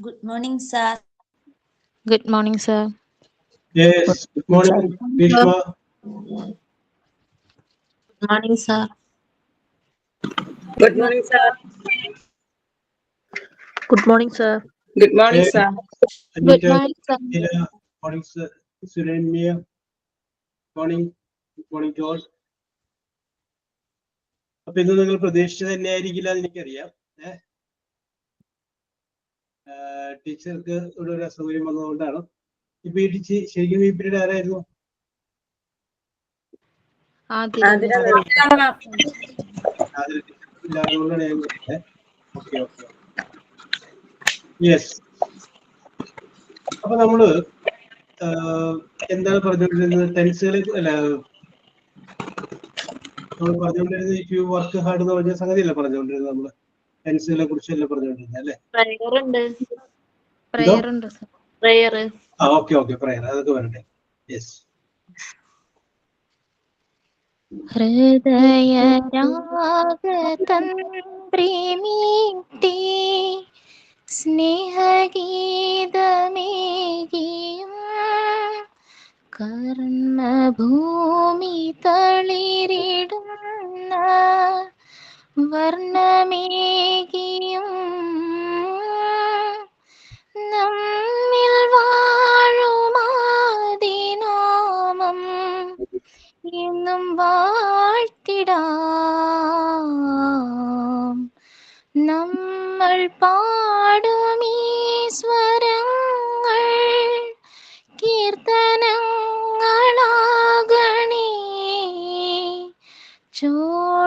Good morning, sir. Good morning, sir. Yes, good morning, Bhishma. Good morning, sir. Good morning, sir. Good morning, sir. Good morning, Yes. sir. Good Anita, morning, sir. Sheila, morning, sir. Surendra, morning, good morning to all. അപ്പൊ ഇന്ന് നിങ്ങൾ പ്രതീക്ഷിച്ചത് തന്നെ ആയിരിക്കില്ല എന്ന് എനിക്കറിയാം. ടീച്ചർക്ക് ഇവിടെ ഒരു അസൗകര്യം വന്നതുകൊണ്ടാണ്. ഇപ്പൊ ഈ ടീച്ചർ ശരിക്കും ഈ പീരീഡ് ആരായിരുന്നു? ഇല്ലാതുകൊണ്ടാണ് ഞാൻ പറഞ്ഞത്. Okay okay yes. അപ്പൊ നമ്മള് എന്താണ് പറഞ്ഞുകൊണ്ടിരുന്നത്? ടെൻസുകളെ അല്ല നമ്മൾ പറഞ്ഞുകൊണ്ടിരുന്നത് ഇഫ് യു വർക്ക് ഹാർഡ് എന്ന് പറഞ്ഞ സംഗതിയല്ല പറഞ്ഞുകൊണ്ടിരുന്നത്. നമ്മള് ടെൻസുകളെ കുറിച്ചല്ല പറഞ്ഞുകൊണ്ടിരുന്നത് അല്ലേ? ഓക്കെ ഓക്കെ പ്രയർ അതൊക്കെ വരട്ടെ. യെസ്. ഹൃദയരാഗതന്ത്രിമീട്ടി സ്നേഹഗീതമേകിയും കർമ്മഭൂമി തളിരിടുന്ന വർണ്ണമേകിയും നമ്മിൽ വാഴുമാദിനാമം എന്നും വാഴ്ത്തിടാം. നമ്മൾ പാടുമീ സ്വരങ്ങൾ കീർത്തനങ്ങളാകണേ. ചുവടുവയ്ക്കുമീ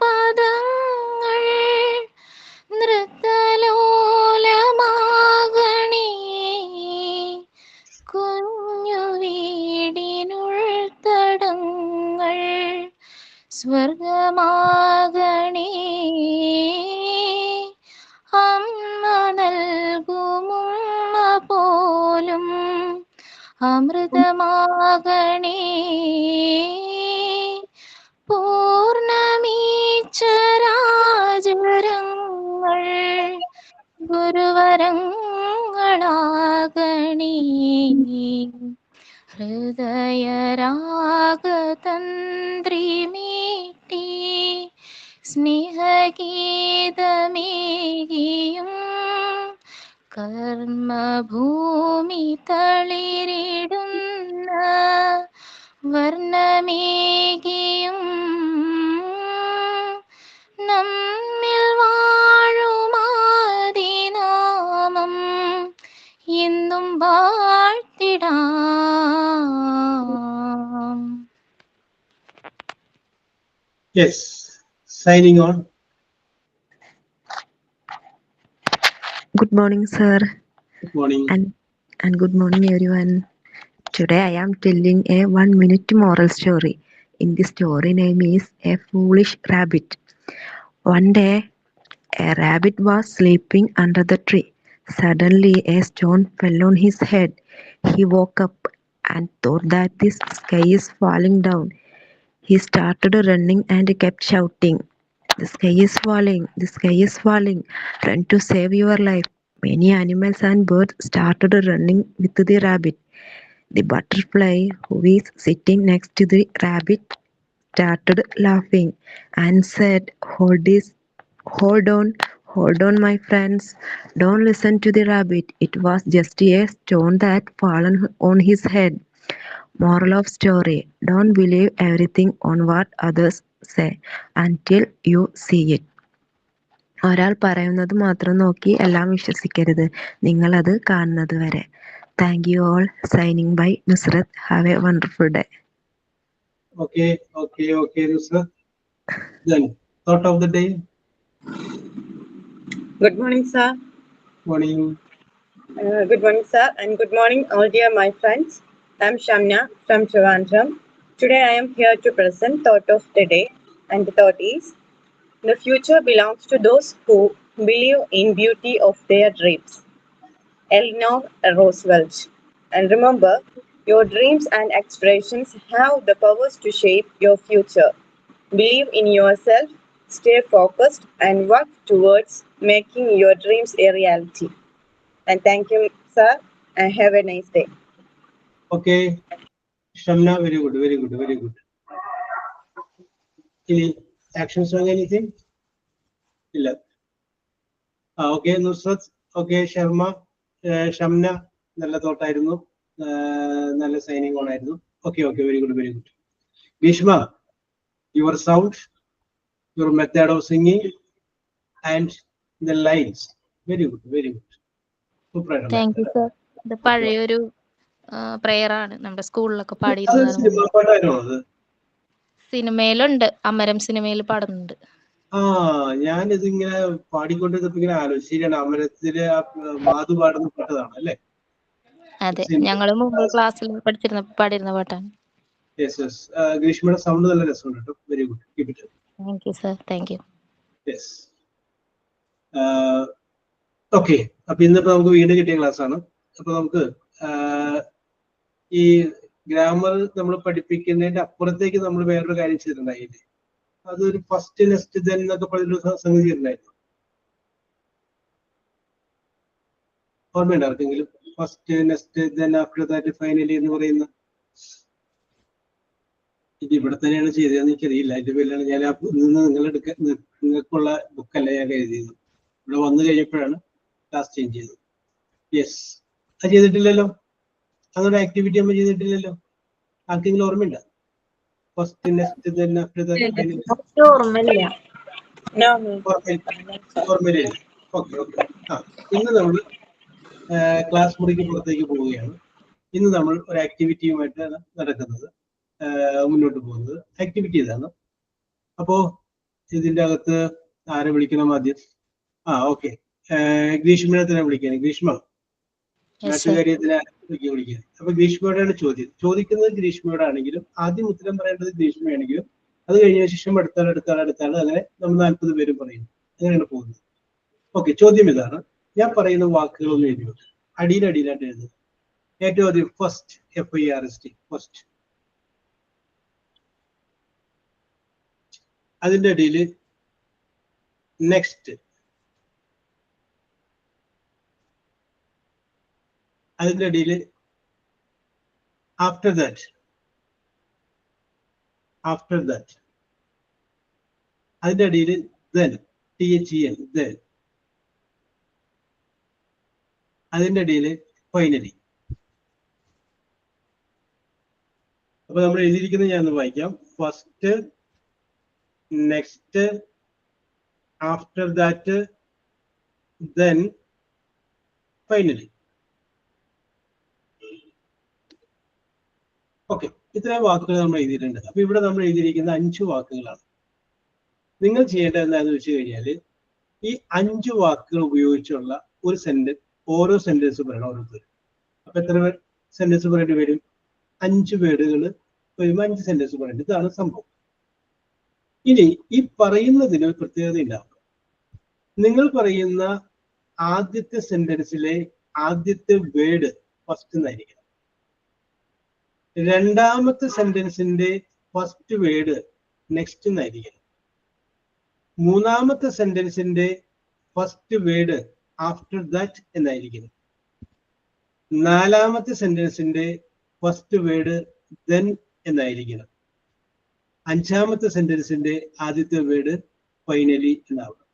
പദങ്ങൾ നൃത്തലോലമാകണേ. കുഞ്ഞു വീടിനുൾത്തടങ്ങൾ സ്വർഗമാകണേ. അമ്മ നൽകുമുമ്മ പോലും അമൃതമാകണേ. പൂർണ്ണമീച്ചരാചരങ്ങൾ ഗുരുവരങ്ങളാകണേ. ഹൃദയരാഗതന്ത്രിമീട്ടി സ്നേഹഗീതമേകിയും കർമ്മഭൂമി തളിരിടുന്ന വർണ്ണമേകിയും നമ്മിൽ വാഴുമാദിനാമം എന്നും വാഴ്ത്തിടാം. Yes. Signing on. Good morning, sir. Good morning. And good morning, everyone. Today I am telling a 1-minute moral story. In the story name is A Foolish Rabbit. One day, a rabbit was sleeping under the tree. Suddenly, a stone fell on his head. He woke up and thought that the sky is falling down. He started running and kept shouting, "The sky is falling, the sky is falling, run to save your life." Many animals and birds started running with the rabbit. The butterfly, who is sitting next to the rabbit, started laughing and said, Hold on, my friends. Don't listen to the rabbit. It was just a stone that fallen on his head." Moral of story: don't believe everything on what others say until you see it. ഒരാൾ പറയുന്നത് മാത്രം നോക്കി എല്ലാം വിശ്വസിക്കരുത്, നിങ്ങളത് കാണുന്നത് വരെ. Thank you all. Signing by Nusrat. Have a wonderful day. Okay, Nusrat. Then, thought of the day. Good morning, sir. Morning. Good morning, sir, and good morning, all dear my friends. I'm Shamna from Trivandrum. Today I am here to present thought of the day, and the thought is: the future belongs to those who believe in beauty of their dreams. Eleanor Roosevelt. And remember, your dreams and aspirations have the powers to shape your future. Believe in yourself, stay focused, and work towards making your dreams a reality. And thank you, sir, and have a nice day. Okay, Shamna, very good, very good, very good. Any actions on anything? Illa. Okay, Nusrat. Okay, Sharma, Shamna, നല്ല തോട്ടായിരുന്നു, നല്ല signing on ആയിരുന്നു. Okay, okay, very good, very good. Bhishma, your sound, your method of singing, and the lines, very good, very good. Super. Thank you sir. ഇത് പഴയൊരു prayer ആണ്, നമ്മുടെ സ്കൂളിലൊക്കെ അത് പാടിയിരുന്നതാണ്. Cinema പാട്ടാണോ അത്? സിനിമയിലുണ്ട്, അമരം സിനിമയിൽ പാടുന്നുണ്ട്. ആ, ഞാനിതിങ്ങനെ പാടിക്കൊണ്ടിരുന്നപ്പോ ഇങ്ങനെ ആലോചിച്ചു, ശരിയാണ്, അമരത്തില് മാധു പാടുന്ന പാട്ടതാണ് അല്ലേ? അതെ, ഞങ്ങള് മുമ്പ് ക്ലാസ്സിൽ പാടിയിരുന്ന പാട്ടാണ്. Yes yes. ഗ്രീഷ്മയുടെ സൗണ്ട് നല്ല രസമുണ്ട് കേട്ടോ. Very good, keep it. Thank you sir, thank you. Yes. Okay, അപ്പൊ ഇന്നിപ്പോ നമുക്ക് വീണ്ടും കിട്ടിയ ക്ലാസ് ആണ്. അപ്പൊ നമുക്ക് ഈ ഗ്രാമർ നമ്മൾ പഠിപ്പിക്കുന്നതിന്റെ അപ്പുറത്തേക്ക് നമ്മൾ വേറൊരു കാര്യം ചെയ്തിട്ടുണ്ടായില്ലേ? അതൊരു ഫസ്റ്റ് നെക്സ്റ്റ് ദെൻ എന്നൊക്കെ പറഞ്ഞൊരു സംഗതി ഉണ്ടായിരുന്നു. ഓർമ്മയുണ്ട് ആർക്കെങ്കിലും? First next then after that finally എന്ന് പറയുന്ന ഇത് ഇവിടെ തന്നെയാണ് ചെയ്തതെന്ന് എനിക്കറിയില്ല. അതിന്റെ പേരിലാണ് ഞാൻ നിന്ന് നിങ്ങൾക്കുള്ള ബുക്കല്ല ഞാൻ എഴുതിയത്. ഇവിടെ വന്നു കഴിഞ്ഞപ്പോഴാണ് ക്ലാസ് ചേഞ്ച് ചെയ്തത്. യെസ്, അത് ചെയ്തിട്ടില്ലല്ലോ. അങ്ങനെ ആക്ടിവിറ്റി നമ്മൾ ചെയ്തിട്ടില്ലല്ലോ. ആർക്കെങ്കിലും ഓർമ്മയില്ല? First next then after that finally ഓർമ്മയില്ല. ഓർമ്മയില്ല. Okay okay. ആ, ഇന്ന് നമ്മൾ ക്ലാസ് മുറിക്ക് പുറത്തേക്ക് പോവുകയാണ്. ഇന്ന് നമ്മൾ ഒരു ആക്ടിവിറ്റിയുമായിട്ടാണ് നടക്കുന്നത്, മുന്നോട്ട് പോകുന്നത്. ആക്ടിവിറ്റി ഇതാണ്. അപ്പോ ഇതിന്റെ അകത്ത് ആരെ വിളിക്കണം ആദ്യം? ആ, ഓക്കെ, ഗ്രീഷ്മയെ തന്നെ വിളിക്കാൻ. ഗ്രീഷ്മ, നാട്ടുകാര്യത്തിന് വിളിക്കാൻ. അപ്പൊ ഗ്രീഷ്മയോടാണ് ചോദിക്കുന്നത്. ഗ്രീഷ്മയോടാണെങ്കിലും ആദ്യം ഉത്തരം പറയേണ്ടത് ഗ്രീഷ്മയാണെങ്കിലും അത് കഴിഞ്ഞ ശേഷം അടുത്താണ്. അങ്ങനെ നമ്മൾ 40 പേരും പറയുന്നു. അങ്ങനെയാണ് പോകുന്നത്. ഓക്കെ, ചോദ്യം ഇതാണ്. ഞാൻ പറയുന്ന വാക്കുകളൊന്നും എഴുതി വെക്കും. അടിയിലായിട്ട് എഴുതുക. ഏറ്റവും ആദ്യം ഫസ്റ്റ്, FIRST, ഫസ്റ്റ്. അതിന്റെ അടിയിൽ നെക്സ്റ്റ്, അതിന്റെ അടിയിൽ ആഫ്റ്റർ ദാറ്റ്, അതിന്റെ അടിയിൽ then, THEN, then. അതിന്റെ അടിയിൽ ഫൈനലി. അപ്പൊ നമ്മൾ എഴുതിയിരിക്കുന്നത് ഞാൻ ഒന്ന് വായിക്കാം. First, next, after that, then, finally. Okay, ഇത്രയും വാക്കുകൾ നമ്മൾ എഴുതിയിട്ടുണ്ട്. അപ്പൊ ഇവിടെ നമ്മൾ എഴുതിയിരിക്കുന്ന 5 വാക്കുകളാണ്. നിങ്ങൾ ചെയ്യേണ്ടത് എന്താണെന്ന് വെച്ച് കഴിഞ്ഞാല് ഈ 5 വാക്കുകൾ ഉപയോഗിച്ചുള്ള ഒരു സെന്റൻസ്, ഓരോ സെന്റൻസ് പറയണം ഓരോരുത്തർ. അപ്പൊ എത്ര സെന്റൻസ് പറയേണ്ടി വരും? 5 വേർഡുകൾ വരുമ്പോൾ 5 സെന്റൻസ് പറയേണ്ടത്. ഇതാണ് സംഭവം. ഇനി ഈ പറയുന്നതിന് ഒരു പ്രത്യേകത ഉണ്ടാവും. നിങ്ങൾ പറയുന്ന ആദ്യത്തെ സെന്റൻസിലെ ആദ്യത്തെ വേർഡ് ഫസ്റ്റ് എന്നായിരിക്കണം. രണ്ടാമത്തെ സെന്റൻസിന്റെ ഫസ്റ്റ് വേർഡ് നെക്സ്റ്റ് എന്നായിരിക്കണം. മൂന്നാമത്തെ സെന്റൻസിന്റെ ഫസ്റ്റ് വേർഡ് ആഫ്റ്റർ ദാറ്റ് എന്നായിരിക്കണം. നാലാമത്തെ സെന്റൻസിന്റെ ഫസ്റ്റ് വേർഡ് then എന്നായിരിക്കണം. അഞ്ചാമത്തെ സെന്റൻസിന്റെ ആദ്യത്തെ വേർഡ് ഫൈനലി എന്നാവണം.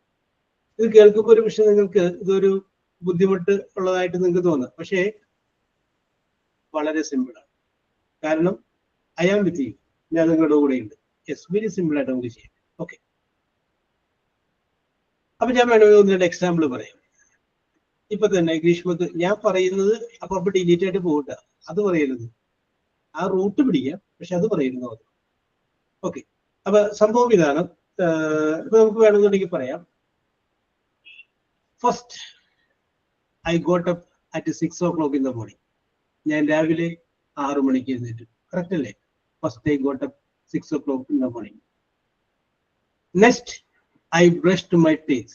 ഇത് കേൾക്കുമ്പോൾ ഒരു പക്ഷെ നിങ്ങൾക്ക് ഇതൊരു ബുദ്ധിമുട്ട് ഉള്ളതായിട്ട് നിങ്ങൾക്ക് തോന്നാം. പക്ഷേ വളരെ സിമ്പിളാണ്. കാരണം ഐ ആം വിത്ത് യു, ഞാൻ നിങ്ങളുടെ കൂടെ ഉണ്ട്. യെസ്, വെരി സിമ്പിൾ ആയിട്ട് നമുക്ക് ചെയ്യാം. ഓക്കെ, അപ്പൊ ഞാൻ വേണമെങ്കിൽ 1-2 എക്സാമ്പിൾ പറയാം. ഇപ്പൊ തന്നെ ഗ്രീഷ്മക്ക് ഞാൻ പറയുന്നത് അപ്പൊ ഡിലീറ്റ് ആയിട്ട് പോകട്ട, അത് പറയരുത്. ആ റൂട്ട് പിടിക്കാം, പക്ഷെ അത് പറയരുത്. ഓക്കെ, അപ്പൊ സംഭവം ഇതാണ്. ഇപ്പൊ നമുക്ക് വേണമെന്നുണ്ടെങ്കിൽ പറയാം. First, I got up at 6 o'clock in the morning. ഞാൻ രാവിലെ 6 മണിക്ക് എഴുന്നേറ്റു. കറക്റ്റ് അല്ലേ? First, I got up 6 o'clock in the morning. Next, I brushed my teeth.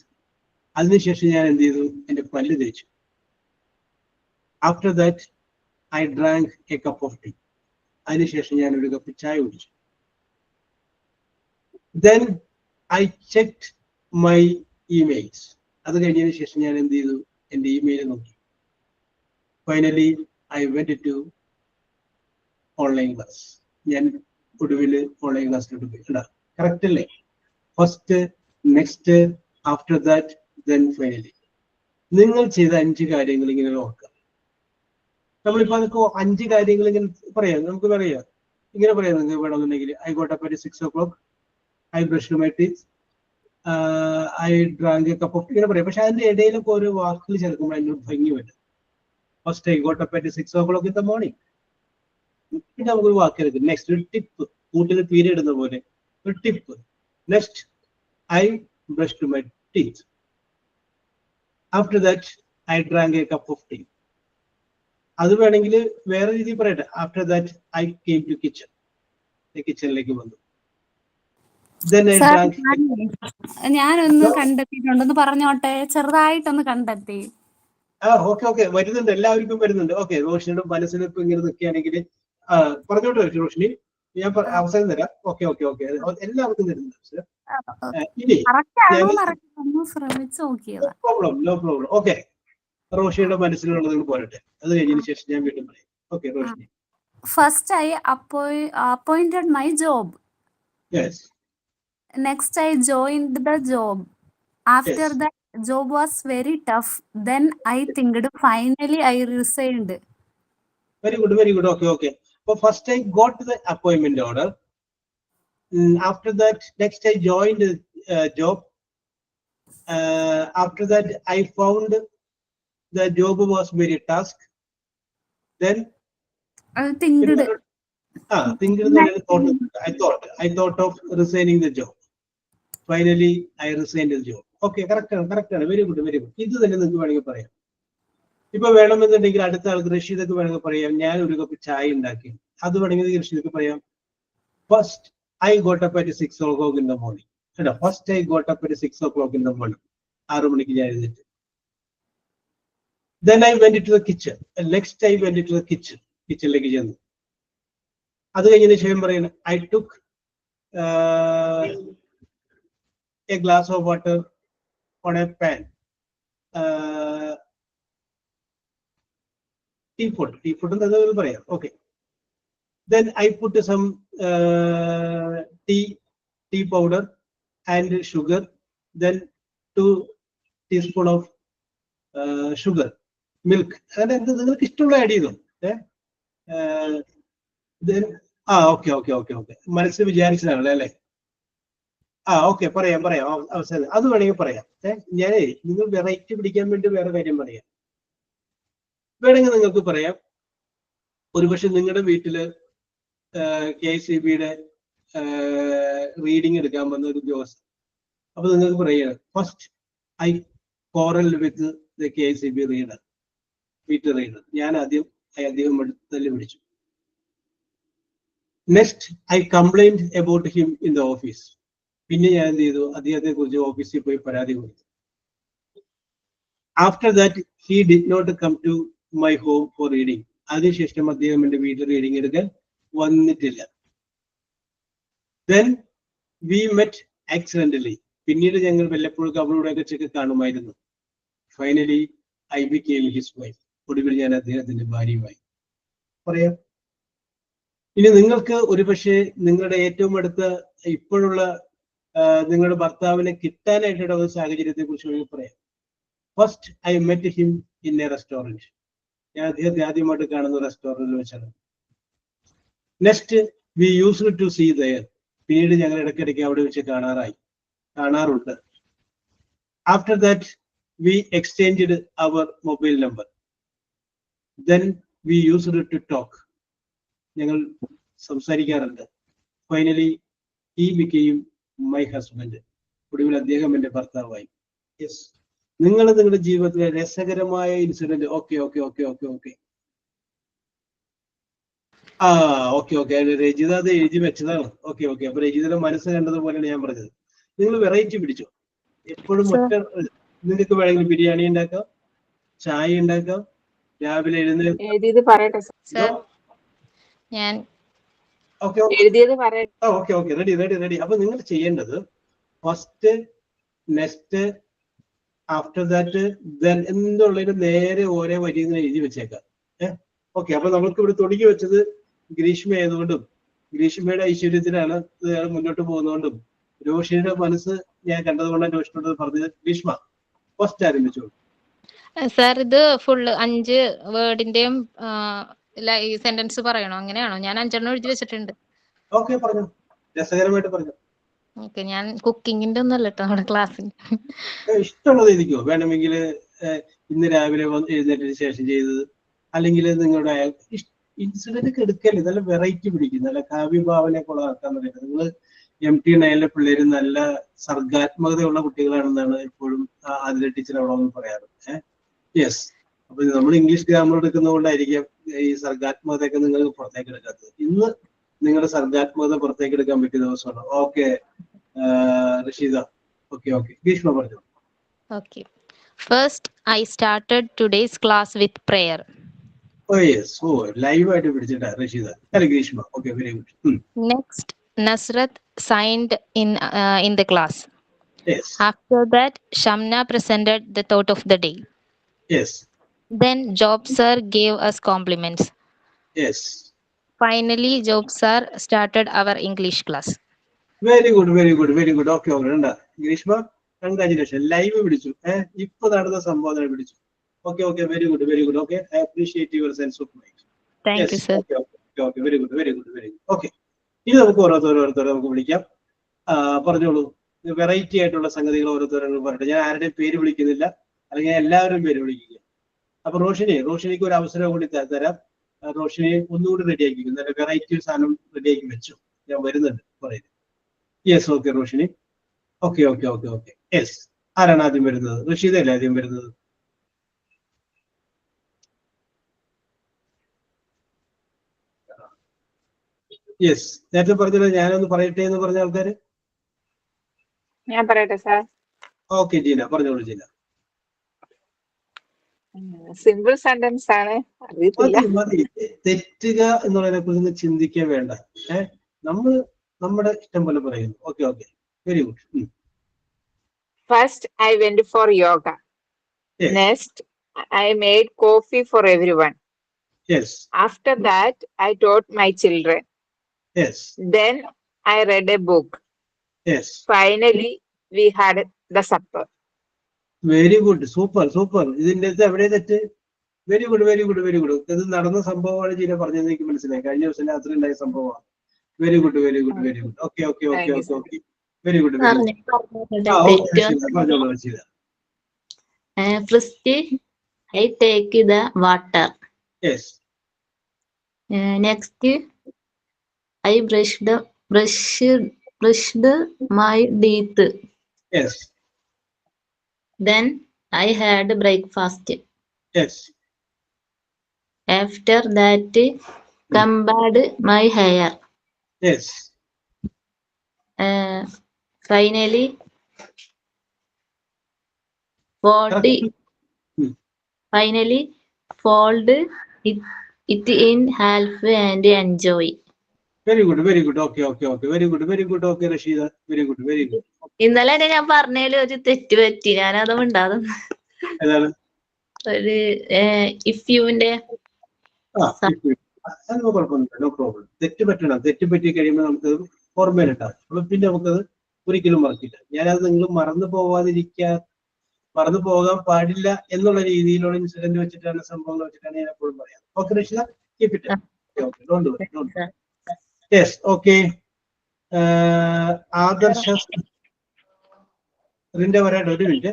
അതിനുശേഷം ഞാൻ എന്ത് ചെയ്തു? എന്റെ പല്ല് തേച്ചു. After that, I drank a cup of tea. അതിനുശേഷം ഞാൻ ഒരു കപ്പ് ചായ കുടിച്ചു. Then I checked my emails. അത് കഴിഞ്ഞതിന് ശേഷം ഞാൻ എന്ത് ചെയ്തു? എൻ്റെ ഇമെയിൽ നോക്കി. Finally I went to online class. ഞാൻ ഒടുവിൽ ഓൺലൈൻ ക്ലാസ്സിലോട്ട് പോയി. കറക്റ്റ് അല്ലേ? First, next, after that, then finally. നിങ്ങൾ ചെയ്ത 5 കാര്യങ്ങൾ ഇങ്ങനെ ഓർക്കുക. നമ്മളിപ്പോ അതൊക്കെ 5 കാര്യങ്ങൾ ഇങ്ങനെ പറയാം. നമുക്ക് പറയാം, ഇങ്ങനെ പറയാം. നിങ്ങൾക്ക് വേണമെന്നുണ്ടെങ്കിൽ I got up at 6 o'clock, I brushed my teeth, I drank a cup of, ഇങ്ങനെ പറയാം. പക്ഷെ അതിന്റെ ഇടയിലൊക്കെ ഓരോ വാക്കുകൾ ചേർക്കുമ്പോൾ അതിനോട് ഭംഗി വരും. First I got up at 6 o'clock in the morning. പിന്നെ നമുക്കൊരു വാക്ക് എടുക്കും. നെക്സ്റ്റ് ഒരു ടിപ്പ്, കൂട്ടിൽ പീര ഇടുന്ന പോലെ ഒരു tip. Next I brushed my teeth. After that I drank a cup of tea. അത് വേണമെങ്കിൽ വേറെ രീതിയിൽ പറയട്ടെ. After that I came to kitchen. കിച്ചണിലേക്ക് വന്നു. ഞാനൊന്ന് കണ്ടെത്തിയിട്ടുണ്ടെന്ന് പറഞ്ഞോട്ടെ, ചെറുതായിട്ടൊന്ന് കണ്ടെത്തി. ഓക്കെ വരുന്നുണ്ട്, എല്ലാവർക്കും വരുന്നുണ്ട്. ഓക്കെ, റോഷിനിയുടെ മനസ്സിൽ ഇപ്പൊ ഇങ്ങനെ നിൽക്കുകയാണെങ്കിൽ പറഞ്ഞോട്ടെ റോഷിനി, ഞാൻ അവസരം തരാം. ഓക്കെ എല്ലാവർക്കും തരുന്നുണ്ട്. ഇനി നോ പ്രോബ്ലം. ഓക്കെ, റോഷിനിയുടെ മനസ്സിലുള്ളത് നിങ്ങൾ പോരട്ടെ. അത് കഴിഞ്ഞതിന് ശേഷം ഞാൻ വീണ്ടും പറയാം. Okay Roshini. First I appointed my job. Yes. Next I joined the job. After Yes. that job was very tough. Then I think finally I resigned. Very good. Okay. So first I got the appointment order. After that, next I joined the job. After that, I found the job was very tough. Then I think I thought of resigning the job. Finally, I resigned the job. Okay, correct. Very good. ഇത് തന്നെ നിങ്ങൾക്ക് വേണമെങ്കിൽ പറയാം. ഇപ്പൊ വേണമെന്നുണ്ടെങ്കിൽ അടുത്ത ആൾക്ക് റഷീദൊക്കെ വേണമെങ്കിൽ പറയാം, ഞാൻ ഒരു കപ്പ് ചായ ഉണ്ടാക്കി. അത് വേണമെങ്കിൽ റഷീദൊക്കെ പറയാം. First I got up at 6 o'clock in the morning. First I got up at 6 o'clock in the morning. 6 മണിക്ക് ഞാൻ എഴുന്നേറ്റ്. Then I went into the kitchen. Next I went into the kitchen. കിച്ചണിലേക്ക് ചെന്നു. അത് കഴിഞ്ഞതിന് ശേഷം പറയുന്നത് I took A glass of water on A pan. Teapot എന്ന് പറയാം. Okay. Then I put some tea powder and sugar. Then 2 teaspoon of sugar, milk. അങ്ങനെ നിങ്ങൾക്ക് ഇഷ്ടമുള്ള ആഡ് ചെയ്തു. ഓക്കെ മനസ്സിൽ വിചാരിച്ചതാണല്ലേ അല്ലേ? ഓക്കെ പറയാം അവസാനം അത് വേണമെങ്കിൽ പറയാം. ഞാനേ നിങ്ങൾ വെറൈറ്റി പിടിക്കാൻ വേണ്ടി വേറെ കാര്യം പറയാം. വേണമെങ്കിൽ നിങ്ങൾക്ക് പറയാം, ഒരുപക്ഷെ നിങ്ങളുടെ വീട്ടില് KICBയുടെ റീഡിങ് എടുക്കാൻ വന്ന ഒരു ദിവസം. അപ്പൊ നിങ്ങൾക്ക് പറയുകയാണ് first I quarrel with the KICB reader, meter reader. ഞാൻ അദ്ദേഹം തല്ലി പിടിച്ചു. Next I complaint about him in the office. പിന്നെ ഞാൻ എന്ത് ചെയ്തു? അദ്ദേഹത്തെ കുറിച്ച് ഓഫീസിൽ പോയി പരാതി കൊടുത്തു. After that he did not come to my home for reading. അതിനുശേഷം അദ്ദേഹം എന്റെ വീട്ടിൽ റീഡിങ് എടുക്കാൻ വന്നിട്ടില്ല. Then we met accidentally. പിന്നീട് ഞങ്ങൾ വല്ലപ്പോഴും അവളുടെയൊക്കെ ചെക്ക് കാണുമായിരുന്നു. Finally I became his wife. ഒടുവിൽ ഞാൻ അദ്ദേഹത്തിന്റെ ഭാര്യയുമായി. പറയാം. ഇനി നിങ്ങൾക്ക് ഒരുപക്ഷെ നിങ്ങളുടെ ഏറ്റവും അടുത്ത ഇപ്പോഴുള്ള നിങ്ങളുടെ ഭർത്താവിനെ കിട്ടാനായിട്ടുള്ള ഒരു സാഹചര്യത്തെ കുറിച്ച് പറയാം. First I met him in a restaurant. ഞാൻ അദ്ദേഹത്തെ ആദ്യമായിട്ട് കാണുന്ന റെസ്റ്റോറൻറ്റിൽ വെച്ചാണ്. Next we used to see there. പിന്നീട് ഞങ്ങൾ ഇടയ്ക്കിടയ്ക്ക് അവിടെ വെച്ച് കാണാറുണ്ട്. After that we exchanged our mobile number. Then we used to talk. ഞങ്ങൾ സംസാരിക്കാറുണ്ട്. Finally he became my husband. ഒടുവിൽ അദ്ദേഹം എന്റെ ഭർത്താവായി. യെസ്, നിങ്ങൾ നിങ്ങളുടെ ജീവിതത്തിലെ രസകരമായ ഇൻസിഡന്റ്. ഓക്കെ രജിത അത് എഴുതി വെച്ചതാണ്. ഓക്കെ അപ്പൊ രജിതയുടെ മനസ്സ് കണ്ടതുപോലെയാണ് ഞാൻ പറഞ്ഞത്. നിങ്ങൾ വെറൈറ്റി പിടിച്ചു. എപ്പോഴും നിങ്ങൾക്ക് വേണമെങ്കിൽ ബിരിയാണി ഉണ്ടാക്കാം, ചായ ഉണ്ടാക്കാം, രാവിലെ എഴുന്നേൽക്കാം. റെഡി. അപ്പൊ നിങ്ങൾ ചെയ്യേണ്ടത് first, next, after that then എന്നുള്ളൊരു നേരെ ഒരേ വരി എഴുതി വെച്ചേക്കാം. ഓക്കെ, അപ്പൊ നമുക്ക് ഇവിടെ തുടങ്ങി വെച്ചത് ഗ്രീഷ്മ ആയതുകൊണ്ടും ഗ്രീഷ്മയുടെ ഐശ്വര്യത്തിലാണ് ഇത് മുന്നോട്ട് പോകുന്നതുകൊണ്ടും രോഷിയുടെ മനസ്സ് ഞാൻ കണ്ടതുകൊണ്ടാണ് രോഷിനോട് പറഞ്ഞത്. ഗ്രീഷ്മ ഫസ്റ്റ് ആരംഭിച്ചോളൂ. സാർ ഇത് ഫുള്ള് 5 വേർഡിന്റെയും സെന്റൻസ് പറയണോ? അങ്ങനെയാണോ? ഞാൻ 5 എഴുതി വെച്ചിട്ടുണ്ട്. ഓക്കെ, പറഞ്ഞു, രസകരമായിട്ട് പറഞ്ഞു. ഓക്കെ, ഞാൻ കുക്കിങ്ങിന്റെ ഒന്നല്ല കേട്ടോ നമ്മുടെ ക്ലാസ്സിന്റെ. ഇഷ്ടമുള്ളത് എഴുതിക്കോ. വേണമെങ്കിൽ ഇന്ന് രാവിലെ എഴുന്നേറ്റതിന് ശേഷം ചെയ്തത്, അല്ലെങ്കിൽ നിങ്ങളുടെ ഇൻസിഡന്റ് ഒക്കെ എടുക്കല്ലേ, നല്ല വെറൈറ്റി പിടിക്കും, നല്ല കാവ്യഭാവനെ കൊളാക്കാൻ പറയുന്നത്. നിങ്ങൾ MT9 പിള്ളേര് നല്ല സർഗാത്മകതയുള്ള കുട്ടികളാണെന്നാണ് എപ്പോഴും ആതിര ടീച്ചർ അവിടെ ഒന്ന് പറയാറ്. യെസ്, അപ്പൊ നമ്മൾ ഇംഗ്ലീഷ് ഗ്രാമർ എടുക്കുന്നതുകൊണ്ടായിരിക്കും ഈ സർഗാത്മകതയൊക്കെ നിങ്ങൾ പുറത്തേക്ക് എടുക്കാത്തത്. ഇന്ന് നിങ്ങളുടെ സർഗാത്മകത പുറത്തേക്ക് എടുക്കാൻ പറ്റിയ ദിവസമാണ്. ഓക്കെ റഷീദ. ഓക്കെ, ഭീഷ്മ പറഞ്ഞു. Okay. First, I started today's class with prayer. Oh yes. Oh, live ആയിട്ട് പിടിച്ചിട്ടാ റഷീദ. അല്ല Greeshma. Okay, very good. Next, Nasrat signed in the class. Yes. After that, Shamna presented the thought of the day. Yes. Then Job sir gave us compliments. Yes. Finally, Job sir started our English class. Very good. Okay, ഉണ്ടാ Greeshma, congratulation. Live പിടിച്ചു. ഇപ്പൊ നടന്ന സംഭവം പിടിച്ചു. Okay, very good. Okay, I appreciate your sense of mind. Thank you, sir. Okay, very good. Okay, ഇനി നമുക്ക് ഓരോരുത്തരെ നമുക്ക് വിളിക്കാം. പറഞ്ഞോളൂ, വെറൈറ്റി ആയിട്ടുള്ള സംഗതികൾ ഓരോരുത്തരും പറയട്ടെ. ഞാൻ ആരുടെയും പേര് വിളിക്കുന്നില്ല, അല്ലെങ്കിൽ എല്ലാവരും പേര് വിളിക്കുക. അപ്പൊ റോഷിനിക്ക് ഒരു അവസരം കൂടി തരാം. റോഷിനി ഒന്നുകൂടി റെഡിയാക്കി, നല്ല വെറൈറ്റി സാധനം റെഡിയാക്കി വെച്ചു. ഞാൻ വരുന്നുണ്ട് പറയുന്നത്. Yes, okay Roshini. Okay. Yes, ആരാണ് ആദ്യം വരുന്നത്? റഷീദല്ലേ ആദ്യം വരുന്നത്? യെസ്, നേരത്തെ പറഞ്ഞത് ഞാനൊന്ന് പറയട്ടെ എന്ന് പറഞ്ഞ ആൾക്കാര്. ഞാൻ പറയട്ടെ സാർ. ഓക്കെ ജീന, പറഞ്ഞോളൂ ജീന. സിമ്പിൾ സെന്റൻസ് ആണ്, മതി. തെറ്റുക എന്നുള്ളതിനെ കുറിച്ച് ചിന്തിക്കാൻ വേണ്ട. നമ്മൾ നമ്മുടെ ഇഷ്ടം പോലെ പറയുന്നു. Okay, very good. First I went four yoga. Next I made coffee for everyone. After that I taught my children. Then I read a book. Finally, we had the supper. Very good, super. ഇതിന്റെ എവിടെ തെറ്റ്? Very good. ഇത് നടന്ന സംഭവമാണ് ജീന പറഞ്ഞത്, എനിക്ക് മനസ്സിലായി. കഴിഞ്ഞ ദിവസം രാത്രി ഉണ്ടായ സംഭവമാണ്. Very good. Okay. Very good. First, I take the water. Yes. Next, I brushed my teeth. Yes. Then I had breakfast. Yes. After that, combed my hair. Yes. Finally, fold it in half and enjoy. Very good. Okay. Very good. Okay, Rashida. Very good. ഇന്നലെ ഞാൻ പറഞ്ഞതിൽ ഒരു തെറ്റ് പറ്റി, ഞാനത് ഉണ്ടാകും. ഒരു ഇഫ്യൂവിന്റെ no problem. തെറ്റ് പറ്റി കഴിയുമ്പോൾ നമുക്ക് ഓർമ്മയിലുണ്ടാകും. അപ്പൊ പിന്നെ നമുക്കത് ഒരിക്കലും മറക്കില്ല. ഞാനത് നിങ്ങൾ മറന്നു പോകാൻ പാടില്ല എന്നുള്ള രീതിയിലുള്ള ഇൻസിഡന്റ് വെച്ചിട്ടാണ്, സംഭവങ്ങൾ വെച്ചിട്ടാണ് ഞാൻ എപ്പോഴും പറയാം. Okay Rasheeda, keep it. Okay, don't worry. Yes, okay. ആദർശ റിന്റെ വരാട്ടെ, ഒരു മിനിറ്റ്.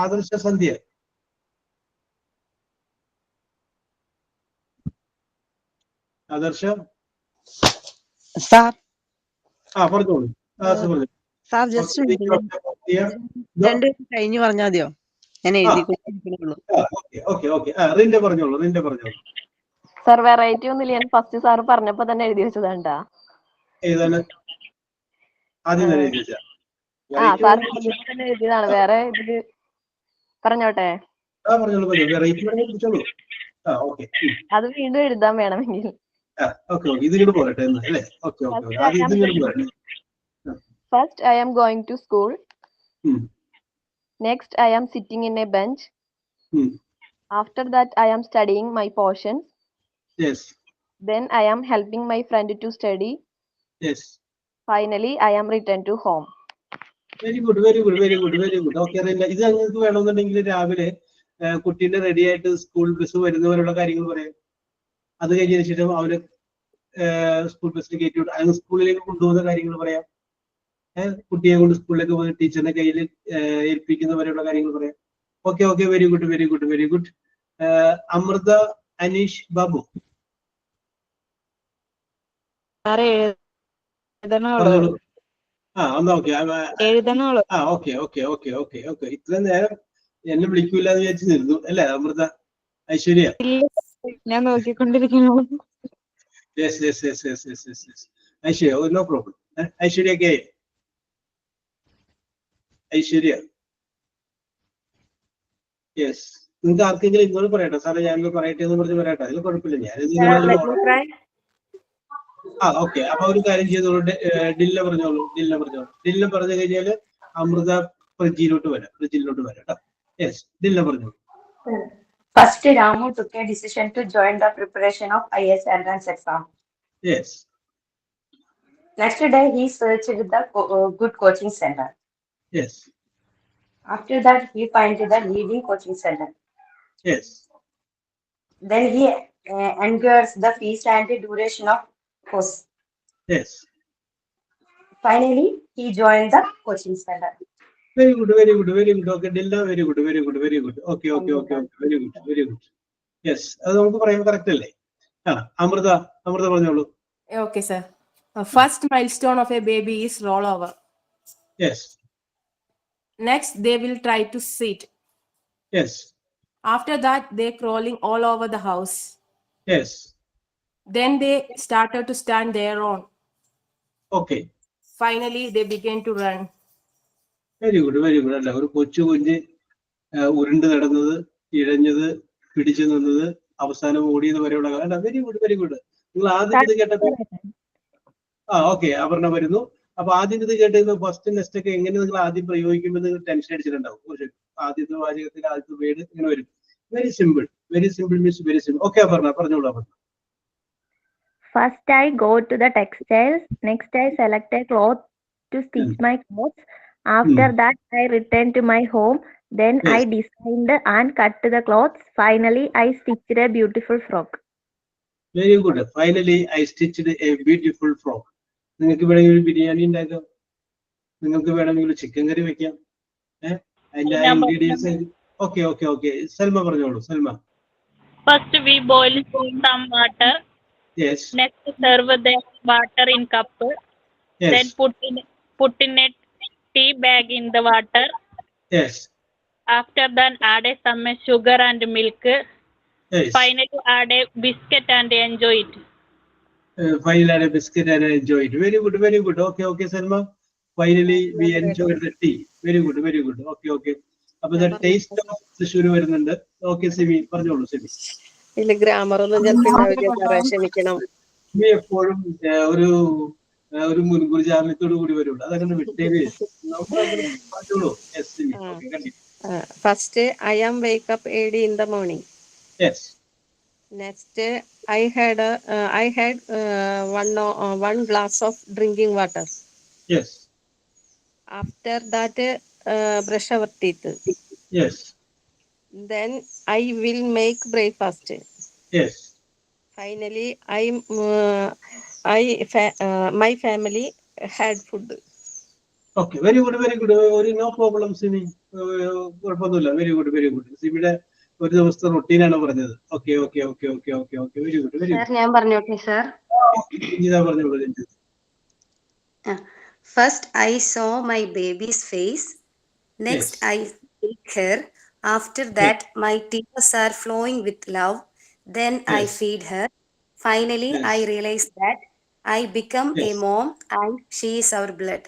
ആദർശ സന്ധ്യ. ആദർശ സാർ. പറഞ്ഞോളൂ. സാർ ജസ്റ്റ് രണ്ട് കഴിഞ്ഞു പറഞ്ഞാൽ മതിയോ? ഞാൻ എഴുതിക്കൊണ്ടിരിക്കണുള്ളൂ. ഓക്കെ. റിന്റെ പറഞ്ഞോളൂ. സാർ വെറൈറ്റി ഒന്നുമില്ല, ഞാൻ ഫസ്റ്റ് സാർ പറഞ്ഞപ്പോ തന്നെ എഴുതി വെച്ചതാണ്ടാ. ഏതാണ് ആദ്യം തന്നെ എഴുതി വെച്ചാ? സാർ തന്നെ എഴുതിയതാണ്. വേറെ ഇതില് പറഞ്ഞോട്ടെ? അത് വീണ്ടും എഴുതാൻ വേണമെങ്കിൽ. First, I am going to school. Next, I am sitting in a bench. Hmm. After that, I am studying my portions. Yes. Then I am helping my friend to study. Yes. Finally, I am returned to home. Very good, very good, very good, very good. Okay, ഇത് നിങ്ങൾക്ക് വേണമെന്നുണ്ടെങ്കിൽ രാവിലെ കുട്ടീനെ ready ആയിട്ട് school bus വരുന്നവരുള്ള കാര്യങ്ങൾ പറയാം. അത് കഴിഞ്ഞതിന് ശേഷം അവര് സ്കൂൾ ബസ്സിൽ കയറ്റി വിട്ട് അതിന് സ്കൂളിലേക്ക് കൊണ്ടുപോകുന്ന കാര്യങ്ങൾ പറയാം. കുട്ടിയെ കൊണ്ട് സ്കൂളിലേക്ക് പോയി ടീച്ചറിന്റെ കയ്യിൽ ഏൽപ്പിക്കുന്നവരെയുള്ള കാര്യങ്ങൾ പറയാം. Okay okay, very good, very good, very good. Amrutha Aneesh Babu. എന്നാ okay. Okay okay okay okay okay. ഇത്ര നേരം എന്നെ വിളിക്കൂല എന്ന് വിചാരിച്ചു നിന്നു അല്ലേ അമൃത? ഐശ്വര്യ? ഞാൻ നോക്കിക്കൊണ്ടിരിക്കുന്നു. Yes yes yes yes yes yes yes. Aishwarya, no problem. Aishwarya K? Aishwarya? Yes. നിങ്ങൾക്ക് ആർക്കെങ്കിലും ഇങ്ങോട്ട് പറയട്ടെ, സാറേ ഞാനൊന്ന് പറയട്ടെ എന്ന് പറഞ്ഞ് പറയട്ടെ, അതിൽ കുഴപ്പമില്ല. ഞാൻ ഓക്കെ. അപ്പൊ ഒരു കാര്യം ചെയ്തോളൂ, ഡില്ല പറഞ്ഞോളൂ. ഡില്ല പറഞ്ഞു കഴിഞ്ഞാല് അമൃത പ്രജിയിലോട്ട് വരാം, പ്രജിയിലോട്ട് വരാം കേട്ടോ. യെസ്, ഡില്ല പറഞ്ഞോളൂ. First, Ramu took a decision to join the preparation of IAS entrance exam. Yes. Next day, he searched the good coaching center. Yes. After that, he found the leading coaching center. Yes. Then he enquires the fees and the duration of course. Yes. Finally, he joined the coaching center. Very good, very good, very good. Okay, Dilla, very good, very good, very good. Okay, okay, okay, okay, very good, very good. Yes, അത് നമുക്ക് പറയാൻ correct അല്ലേ? അമൃത പറഞ്ഞോളൂ. Okay, sir. First milestone of a baby is rollover. Yes. Next, they will try to sit. Yes. After that, they crawling all over the house. Yes. Then they started to stand their own. Okay. Finally, they began to run. Very good, very good. അല്ല, ഒരു കൊച്ചു കുഞ്ഞ് ഉരുണ്ട് നടന്നത്, ഇഴഞ്ഞത്, പിടിച്ചു നിന്നത്, അവസാനം ഓടിയത് വരെയുള്ള കാര്യം. Very good, very good. നിങ്ങൾ ആദ്യം ഇത് കേട്ടപ്പോൾ ഓക്കെ, അപർണ വരുന്നു. അപ്പൊ ആദ്യം ഇത് കേട്ടത് ഫസ്റ്റ് നെക്സ്റ്റ് ഒക്കെ എങ്ങനെ നിങ്ങൾ ആദ്യം പ്രയോഗിക്കുമ്പോൾ നിങ്ങൾ ടെൻഷൻ അടിച്ചിട്ടുണ്ടാവും. ആദ്യത്തെ വാചകത്തിൽ ആദ്യത്തെ വേർഡ് ഇങ്ങനെ വരും. Very simple, very simple means very simple. Okay Aparna, പറഞ്ഞോളൂ Aparna. First, I go to the textiles. Next, I select a cloth to stitch my clothes. After that, I return to my home. Then I designed and cut the clothes. Finally, I stitched a beautiful frock. Very good. Finally, I stitched a beautiful frock. നിങ്ങൾക്ക് വേണമെങ്കിൽ ബിരിയാണി ഉണ്ടാക്കാം, നിങ്ങൾക്ക് വേണമെങ്കിൽ chicken കറി വെക്കാം. അതിന്റെ ingredients. Okay okay okay. Salma പറഞ്ഞോളൂ. Salma. First, we boil some water. Yes. Next, serve the water in cup. Yes. Then put in a tea bag in the water. Yes. After that, add some sugar and milk. Yes. Finally, add a biscuit and enjoy it. Finally, add a biscuit and enjoy it. Very good, very good. Okay, okay, Salma. Finally, we enjoyed the tea. Very good, very good. Okay, okay. അപ്പൊ taste of Thrissur വരുന്നുണ്ട്. Okay, Simi പറഞ്ഞോളൂ. സിമി. ഇല്ല, grammar ഒന്നും ചിലപ്പോൾ ക്ഷമിക്കണം. സിമി എപ്പോഴും ഒരു മുൻകൂർ ജാമ്യത്തോടു കൂടി വരുള്ളൂ. അതങ്ങനെ വിട്ടേവേ. പറഞ്ഞോളൂ. First, I am wake up early in the morning. Yes. Next, I had one glass of drinking water. Yes. After that, brush our teeth. Yes. Then I will make breakfast. Yes. Finally, my family had food. Okay, very good, very good. No problem, Simi. കുഴപ്പമൊന്നുമില്ല. Very good, very good. സിമിയുടെ ഒരു ദിവസത്തെ റൊട്ടീനാണ് പറഞ്ഞത്. Okay okay okay okay okay okay. Very good, very good. ഞാൻ പറഞ്ഞോട്ടെ sir. പറഞ്ഞോളൂ. First, I saw my baby's face. Next, Yes. I take her. After that, my tears are flowing with love. Then I Yes. feed her. Finally, Yes. I realize that I become a Yes. mom and she is our blood.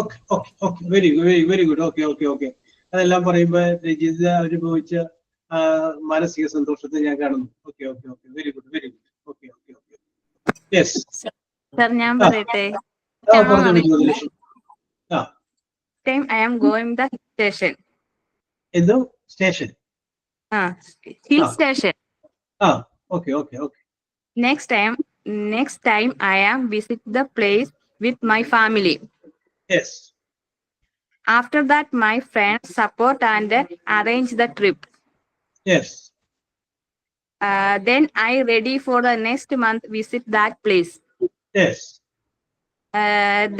Okay, okay, okay. Very good, very, very good. Okay, okay, okay. അതെല്ലാം പറയുമ്പോ രജിത അനുഭവിച്ച മാനസിക സന്തോഷത്തെ ഞാൻ കാണുന്നു. Okay okay okay. Very good, very good. Okay okay okay. Yes sir, ഞാൻ പറയട്ടെ? time I am going the station. എന്തോ station? Hill Ah. station. Okay. Next time I am visit the place with my family. Yes. After that, my friends support and arrange the trip. Yes. Then I ready for the next month visit that place. Yes.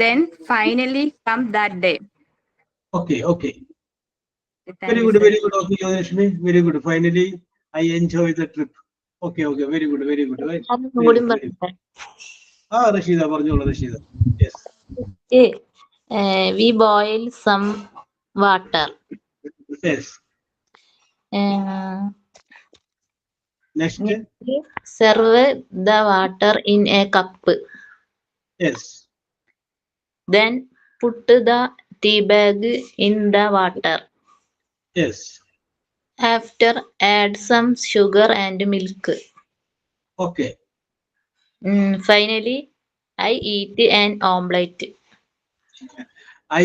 Then finally come that day. Okay. Thank Very you, good. sir. Okay, Yodashmi. Very good. Finally, I enjoy the trip. Okay. Very good. Right. ഒന്നുകൂടി പറയട്ടെ. Rashida, പറഞ്ഞോളൂ Rashida. Yes. We boil some water. Yes. Next. Serve the water in a cup. Yes. Then put the tea bag in the water. Yes. After add some sugar and milk. Okay. Finally, I eat an omelette. I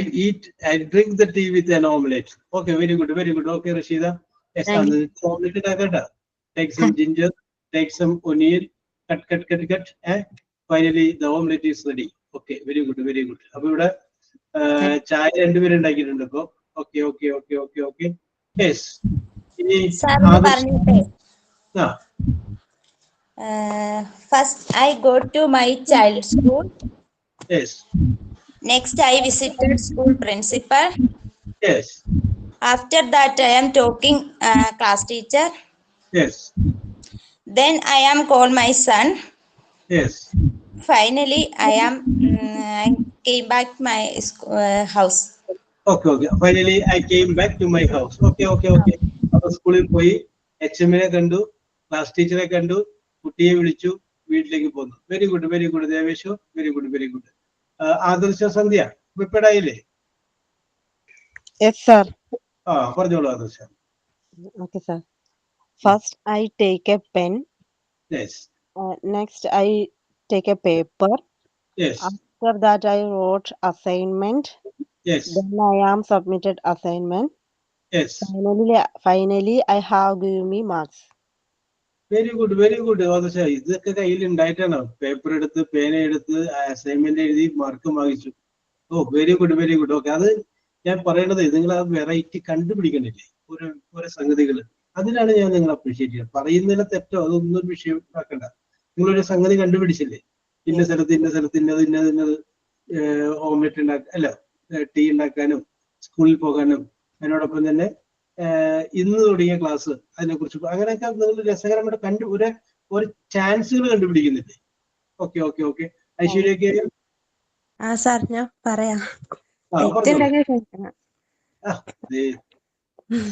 drink the tea with an omelette. Okay, very good. Okay, Rashida. Yes, omelette. Take some ginger, take some onion, cut. Finally, the omelette is ready. Okay, very good. അപ്പോൾ ഇവിടെ ചായ രണ്ടുപേരും ഉണ്ടാക്കിയിട്ടുണ്ട് ഇപ്പോ. Okay. Yes. ഇനി First, I go to my child's school. Yes. Next, I visited school principal. Yes. After that, I am talking class teacher. Yes. Then I am call my son. Yes. Finally, I came back my house. Okay. Finally, I came back to my house. Okay. അപ്പോൾ സ്കൂളിൽ പോയി HM-നെ കണ്ടു, class ടീച്ചറെ കണ്ടു, കുട്ടിയെ വിളിച്ചു, വീട്ടിലേക്ക് പോന്നു. Very good Devesh. Very good. Adarsha Sandhya prepared ആയില്ലേ? Yes, sir. പറഞ്ഞോളൂ ആദർശ. Okay, sir. First, I take a pen. Yes. Next, I take a paper. Yes. After that, I wrote assignment. Yes. Then I am submitted assignment. Yes. Finally, I have given me marks. Very good ആദർശ. ഇതൊക്കെ കയ്യിൽ ഉണ്ടായിട്ടാണ് paper എടുത്ത് പേന എടുത്ത് assignment എഴുതി mark വാങ്ങിച്ചു. Very good. Okay, അത് ഞാൻ പറയണത് നിങ്ങൾ ആ വെറൈറ്റി കണ്ടുപിടിക്കണില്ലേ ഓരോ സംഗതികള്, അതിനാണ് ഞാൻ നിങ്ങൾ അപ്രീഷിയേറ്റ് ചെയ്യുന്നത്. പറയുന്നതിലെ തെറ്റോ അതൊന്നും ഒരു വിഷയം ആക്കണ്ട. നിങ്ങളൊരു സംഗതി കണ്ടുപിടിച്ചില്ലേ, ഇന്ന സ്ഥലത്ത് ഇന്നത് ഓംലെറ്റ് ടീ ഉണ്ടാക്കാനും സ്കൂളിൽ പോകാനും അതിനോടൊപ്പം തന്നെ ഇന്ന് തുടങ്ങിയ ക്ലാസ് അതിനെ കുറിച്ച് അങ്ങനെയൊക്കെ നിങ്ങൾ രസകരമായിട്ട് ഒരു ചാൻസുകൾ കണ്ടുപിടിക്കുന്നില്ലേ? ഓക്കെ. ഐശ്വര്യക്ക് സാർ ഞാൻ പറയാം.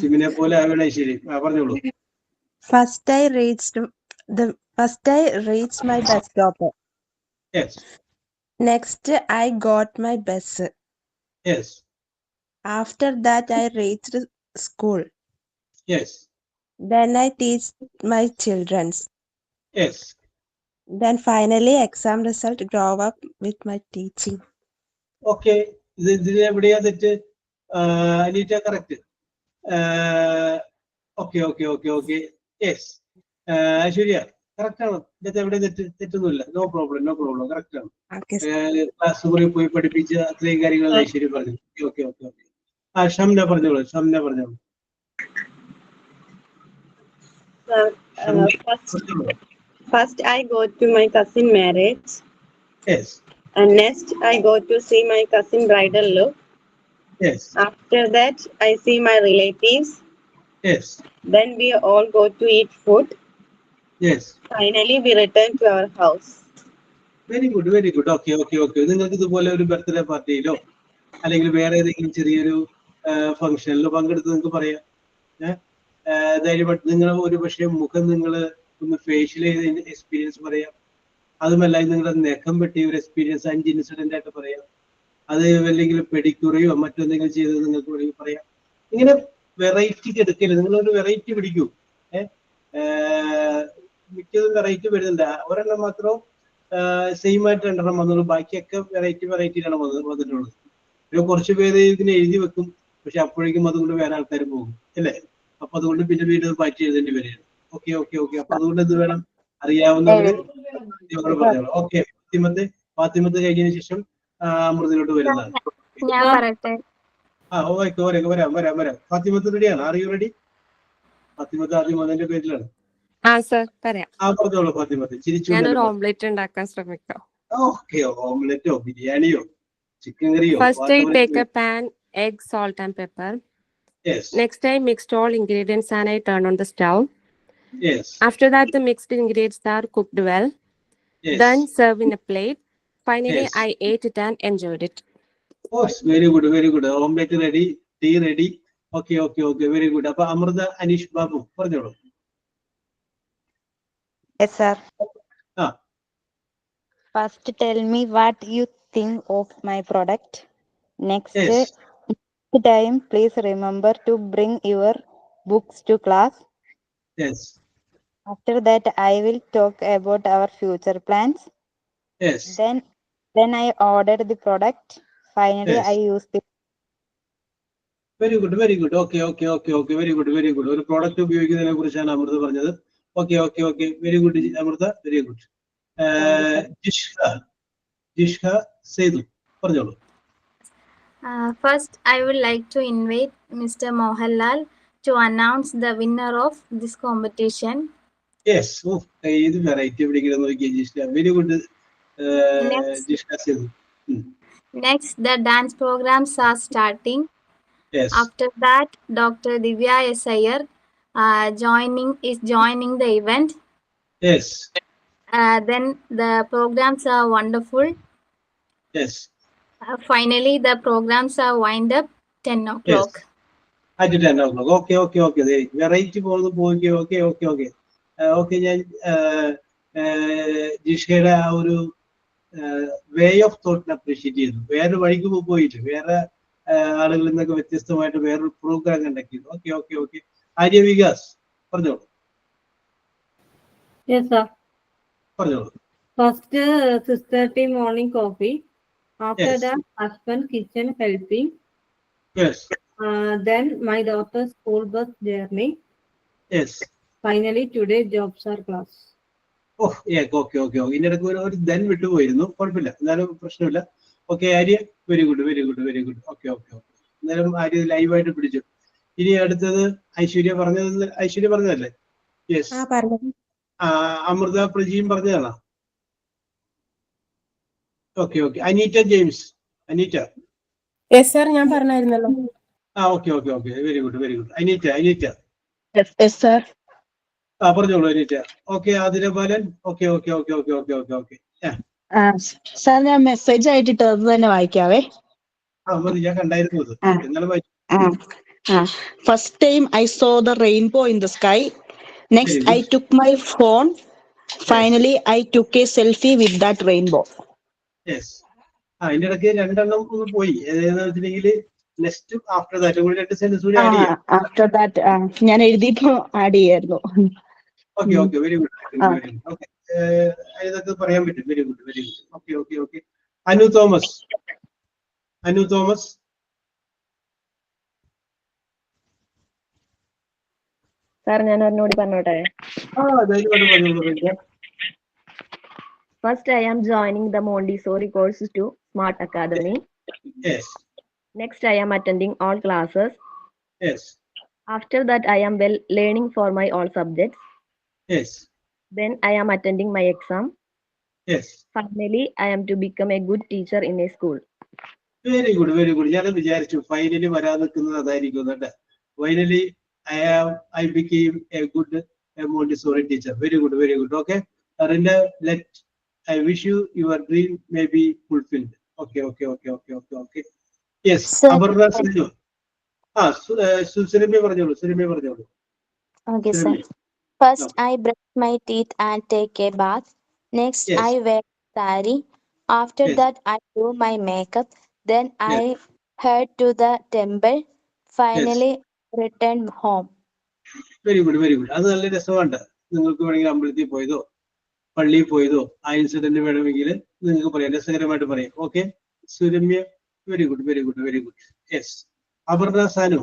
സിമിനെ പോലെ ആവണം ഐശ്വര്യ. പറഞ്ഞോളൂ. First I reached my bus stop. Yes. Next I got my bus. Yes. After that I reached school. Yes. Then I teach my children. Yes. Then finally exam result grow up with my teaching. Okay. ഇതിൽ എവിടെയാ തെറ്റ്? Anita correct. Okay. Yes. Aishwarya correct ആണ്. ഇതിനകത്ത് എവിടെ തെറ്റൊന്നുമില്ല. No problem. Correct ആണ്. Class മുറിയിൽ പോയി പഠിപ്പിച്ച് അത്രയും കാര്യങ്ങൾ ഐശ്വര്യ പറഞ്ഞു. ഓക്കെ. ഷംന പറഞ്ഞോളൂ. First, I go to my cousin marriage. Yes. And next, I go to see my cousin bridal look. Yes. After that, I see my relatives. Yes. Then we all go to eat food. Yes. Finally, we return to our house. Very good. Okay. നിങ്ങൾക്ക് ഇതുപോലെ ഒരു birthday പാർട്ടിയിലോ അല്ലെങ്കിൽ വേറെ ഏതെങ്കിലും ചെറിയൊരു ഫംഗ്ഷനിലോ പങ്കെടുത്ത് നിങ്ങൾക്ക് പറയാം. ധൈര്യമായിട്ട് നിങ്ങൾ ഒരു പക്ഷേ മുഖം നിങ്ങൾ ഒന്ന് ഫേഷ്യൽ ചെയ്ത എക്സ്പീരിയൻസ് പറയാം. അതുമല്ല നിങ്ങളുടെ നഖം വെട്ടിയ ഒരു എക്സ്പീരിയൻസ് 5 ഇൻസിഡന്റ് ആയിട്ട് പറയാം. അത് അല്ലെങ്കിൽ പെഡിക്യൂറിയോ മറ്റെന്തെങ്കിലും ചെയ്തത് നിങ്ങൾക്ക് വേണമെങ്കിൽ പറയാം. ഇങ്ങനെ വെറൈറ്റിക്ക് എടുക്കരുത്. നിങ്ങളൊരു വെറൈറ്റി പിടിക്കൂ. മിക്കതും വെറൈറ്റി വരുന്നുണ്ട്. ഒരെണ്ണം മാത്രം സെയിം ആയിട്ട് 2 വന്നുള്ളൂ. ബാക്കിയൊക്കെ വെറൈറ്റിയിലാണ് വന്നിട്ടുള്ളത്. പിന്നെ കുറച്ച് പേര് ഇതിനെ എഴുതി വെക്കും, പക്ഷെ അപ്പോഴേക്കും അതുകൊണ്ട് വേറെ ആൾക്കാർ പോകും അല്ലേ? അപ്പൊ അതുകൊണ്ട് പിന്നെ വീണ്ടും മാറ്റി എഴുതേണ്ടി വരികയാണ്. Okay okay okay. അപ്പൊ അതുകൊണ്ട് എന്ത് വേണം, അറിയാവുന്നവര് ഞങ്ങൾ പറഞ്ഞോളൂ. ഓക്കെ, ഫാത്തിമത്ത് കഴിഞ്ഞതിന് ശേഷം അമൃതയിലോട്ട് വരുന്നതാണ്. ഞാൻ പറയട്ടെ. വരാം. ഫാത്തിമത്ത് റെഡിയാണ്? Are you ready? ഫാത്തിമത്ത് ആദ്യം അതിന്റെ പേരിലാണ്. സർ പറയാം. പറഞ്ഞോളൂ ഫാത്തിമത്ത്. ഞാനൊരു ഓംലെറ്റ് ഉണ്ടാക്കാൻ ശ്രമിക്കാം. ഓക്കെ, ഓംലെറ്റോ ബിരിയാണിയോ ചിക്കൻ കറിയോ? First I take a pan, egg, salt and pepper. Yes. Next I mixed all ingredients and I turn on the stove. Yes. After that the mixed ingredients are cooked well. Yes. Then serve in a plate. Finally Yes. I ate it and enjoyed it. Oh, very good, very good. Omelette ready, tea ready. Okay, very good. അപ്പൊ അമൃത അനീഷ് ബാബു പറഞ്ഞോളൂ. Yes, sir. Ah. First, tell me what you think of my product. Next time, please remember to bring your books to class. Yes. After that, I will talk about our future plans. Yes. Then I ordered the product. Finally, Yes. I used it. Very good. Okay. Very good. ഒരു product ഉപയോഗിക്കുന്നതിനെ കുറിച്ചാണ് അമൃത പറഞ്ഞത്. Okay. Very good, Amrita. Very good. ജിഷ്ക Sethu പറഞ്ഞോളൂ. First, I would like to invite Mr. Mohanlal to announce the winner of this competition. Yes. ഇത് variety പിടിക്കുന്നത് നോക്കിയ ജിഷ്ക. Very good. ജിഷ്ക Sethu. Next, the dance programs are starting. Yes. After that, Dr. Divya S. Iyer joining the event. Yes. Then the programs are wonderful. Yes. Finally, the programs are wind up 10 o'clock. Yes. At 10 o'clock. Okay. Variety പോയി. Okay. Okay, ഞാൻ ജിഷയുടെ ആ ഒരു way of തോട്ടിനെ appreciate ചെയ്യുന്നു. വേറെ വഴിക്ക് പോയിട്ട് വേറെ ആളുകളിൽ നിന്നൊക്കെ വ്യത്യസ്തമായിട്ട് വേറൊരു പ്രോഗ്രാം കണ്ടക്ട് ചെയ്തു. ഓക്കെ. ആര്യ വികാസ് പറഞ്ഞോളൂ. പറഞ്ഞോളൂ. First, 6:30 morning coffee. After Yes. that, husband kitchen helping. Yes. Then my daughter's school bus journey. Yes. Finally, today jobs are class. Okay. ഇതിന്റെ ഇടയ്ക്ക് ഒരു ദെൻ വിട്ടുപോയിരുന്നു. കുഴപ്പമില്ല, എന്നാലും പ്രശ്നമില്ല. Okay Arya, very good. Okay. എന്നാലും ആര്യ ലൈവായിട്ട് പിടിച്ചു. ഇനി അടുത്തത് ഐശ്വര്യ പറഞ്ഞതല്ലേ? യെസ്. അമൃത പ്രജിയും പറഞ്ഞതാണോ? Okay. Aneeta James. Aneeta. Yes sir, ഞാൻ പറഞ്ഞായിരുന്നല്ലോ. Okay. Very good. Aneeta. Yes, sir. പറഞ്ഞോളൂ Aneeta. Okay. Athira Balan. Okay. Sir ഞാൻ മെസ്സേജ് ആയിട്ട് അത് തന്നെ വായിക്കാവേ. മതി, ഞാൻ കണ്ടായിരുന്നു അത്. എന്നാലും വായിച്ചു. First time I saw the rainbow in the sky. Next Very good. I took my phone. Finally I took a selfie with that rainbow. Yes. അതിന്റെ ഇടയ്ക്ക് രണ്ടെണ്ണം ഒന്ന് പോയി. ഏതാണെന്ന് വെച്ചിട്ടുണ്ടെങ്കിൽ നെക്സ്റ്റ് ആഫ്റ്റർ ദാറ്റ് കൂടി 2 സെന്റൻസ് കൂടി ആഡ് ചെയ്യാം. After that ഞാൻ എഴുതിയപ്പോ ആഡ് ചെയ്യായിരുന്നു. ഓക്കെ. Very good. ഓക്കെ, ഇതൊക്കെ പറയാൻ പറ്റും. Very good. Okay. Anu Thomas. Sir ഞാൻ ഒന്നുകൂടി പറഞ്ഞോട്ടെ. First, I am joining the Montessori course to Smart Academy. Yes. Next, I am attending all classes. Yes. After that, I am learning for my all subjects. Yes. Then, I am attending my exam. Yes. Finally, I am to become a good teacher in a school. Very good. ഞാൻ വിചാരിച്ചു finally വരാൻ നിൽക്കുന്നത് അതായിരിക്കും കേട്ടോ. Finally I became a good Montessori teacher. Very good. Okay. Arinda, I wish you your dream may be fulfilled. Okay. Yes. Amarna Sinhu. Surimi പറഞ്ഞോളൂ. Okay, sir. First, I brush my teeth and take a bath. Next, Yes. I wear sari. After Yes. that, I do my makeup. Then I head to the temple. Finally, return home. Very good. അത് നല്ല രസമുണ്ട്. നിങ്ങൾക്ക് വേണമെങ്കിൽ അമ്പലത്തിൽ പോയതോ പള്ളിയിൽ പോയതോ ആ incident വേണമെങ്കിൽ നിങ്ങൾക്ക് പറയാം, രസകരമായിട്ട് പറയാം. Okay. Suramya very good, very good, very good. Yes. Aparna Sanu.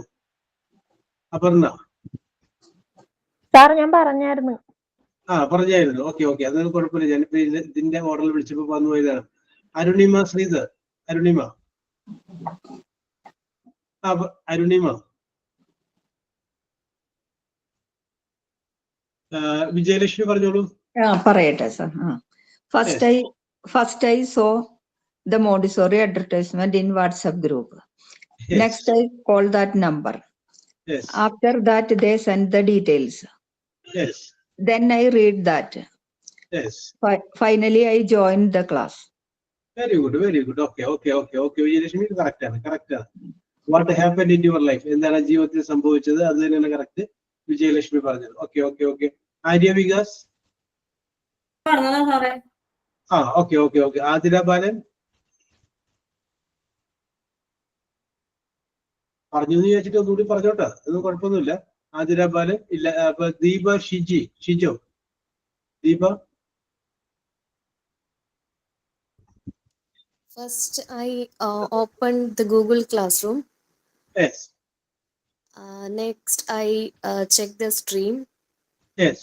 Aparna. Sir ഞാൻ പറഞ്ഞായിരുന്നു. പറഞ്ഞായിരുന്നു. ഓക്കെ ഓക്കെ, അതൊന്നും കുഴപ്പമില്ല. ഞാനിപ്പോ ഇതിന്റെ ഓർഡറിൽ വിളിച്ചപ്പോ വന്നു പോയതാണ്. അരുണിമ ശ്രീധർ. അരുണിമ. അരുണിമ. വിജയലക്ഷ്മി പറഞ്ഞോളൂ. പറയട്ടെ sir. First I saw the Montessori advertisement in WhatsApp group. Yes. Next I called that number. Yes. After that they sent the details. Yes. Then I read that. Yes. Finally I joined the class. Very good, very good. Okay. Vijayalakshmi correct ആണ്. What happened in your life? എന്താണ് ജീവിതത്തിൽ സംഭവിച്ചത്? അത് തന്നെയാണ് correct Vijayalakshmi പറഞ്ഞത്. Okay. Arya Vikas. Okay. Athira ബാലൻ പറഞ്ഞു എന്ന് ചോദിച്ചിട്ട് ഒന്നുകൂടി പറഞ്ഞോട്ടെ, അതൊന്നും കുഴപ്പമൊന്നുമില്ല. ആതിര ബാലൻ ഇല്ല. അപ്പൊ Deepa Shijo. Deepa. First, I opened the Google Classroom. Yes. Next, I check the stream. Yes.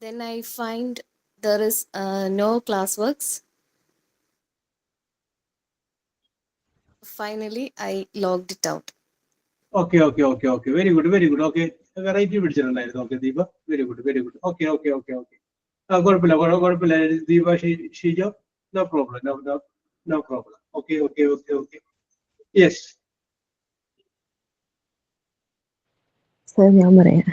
Then I find there is no classworks. Finally, I logged it out. Okay. Very good. Okay. Variety പിടിച്ചിട്ടുണ്ടായിരുന്നു. Okay Deepa. Very good. Okay. കുഴപ്പമില്ല. Deepa Shijo. No problem. Okay. Yes. Sir ഞാൻ പറയാം.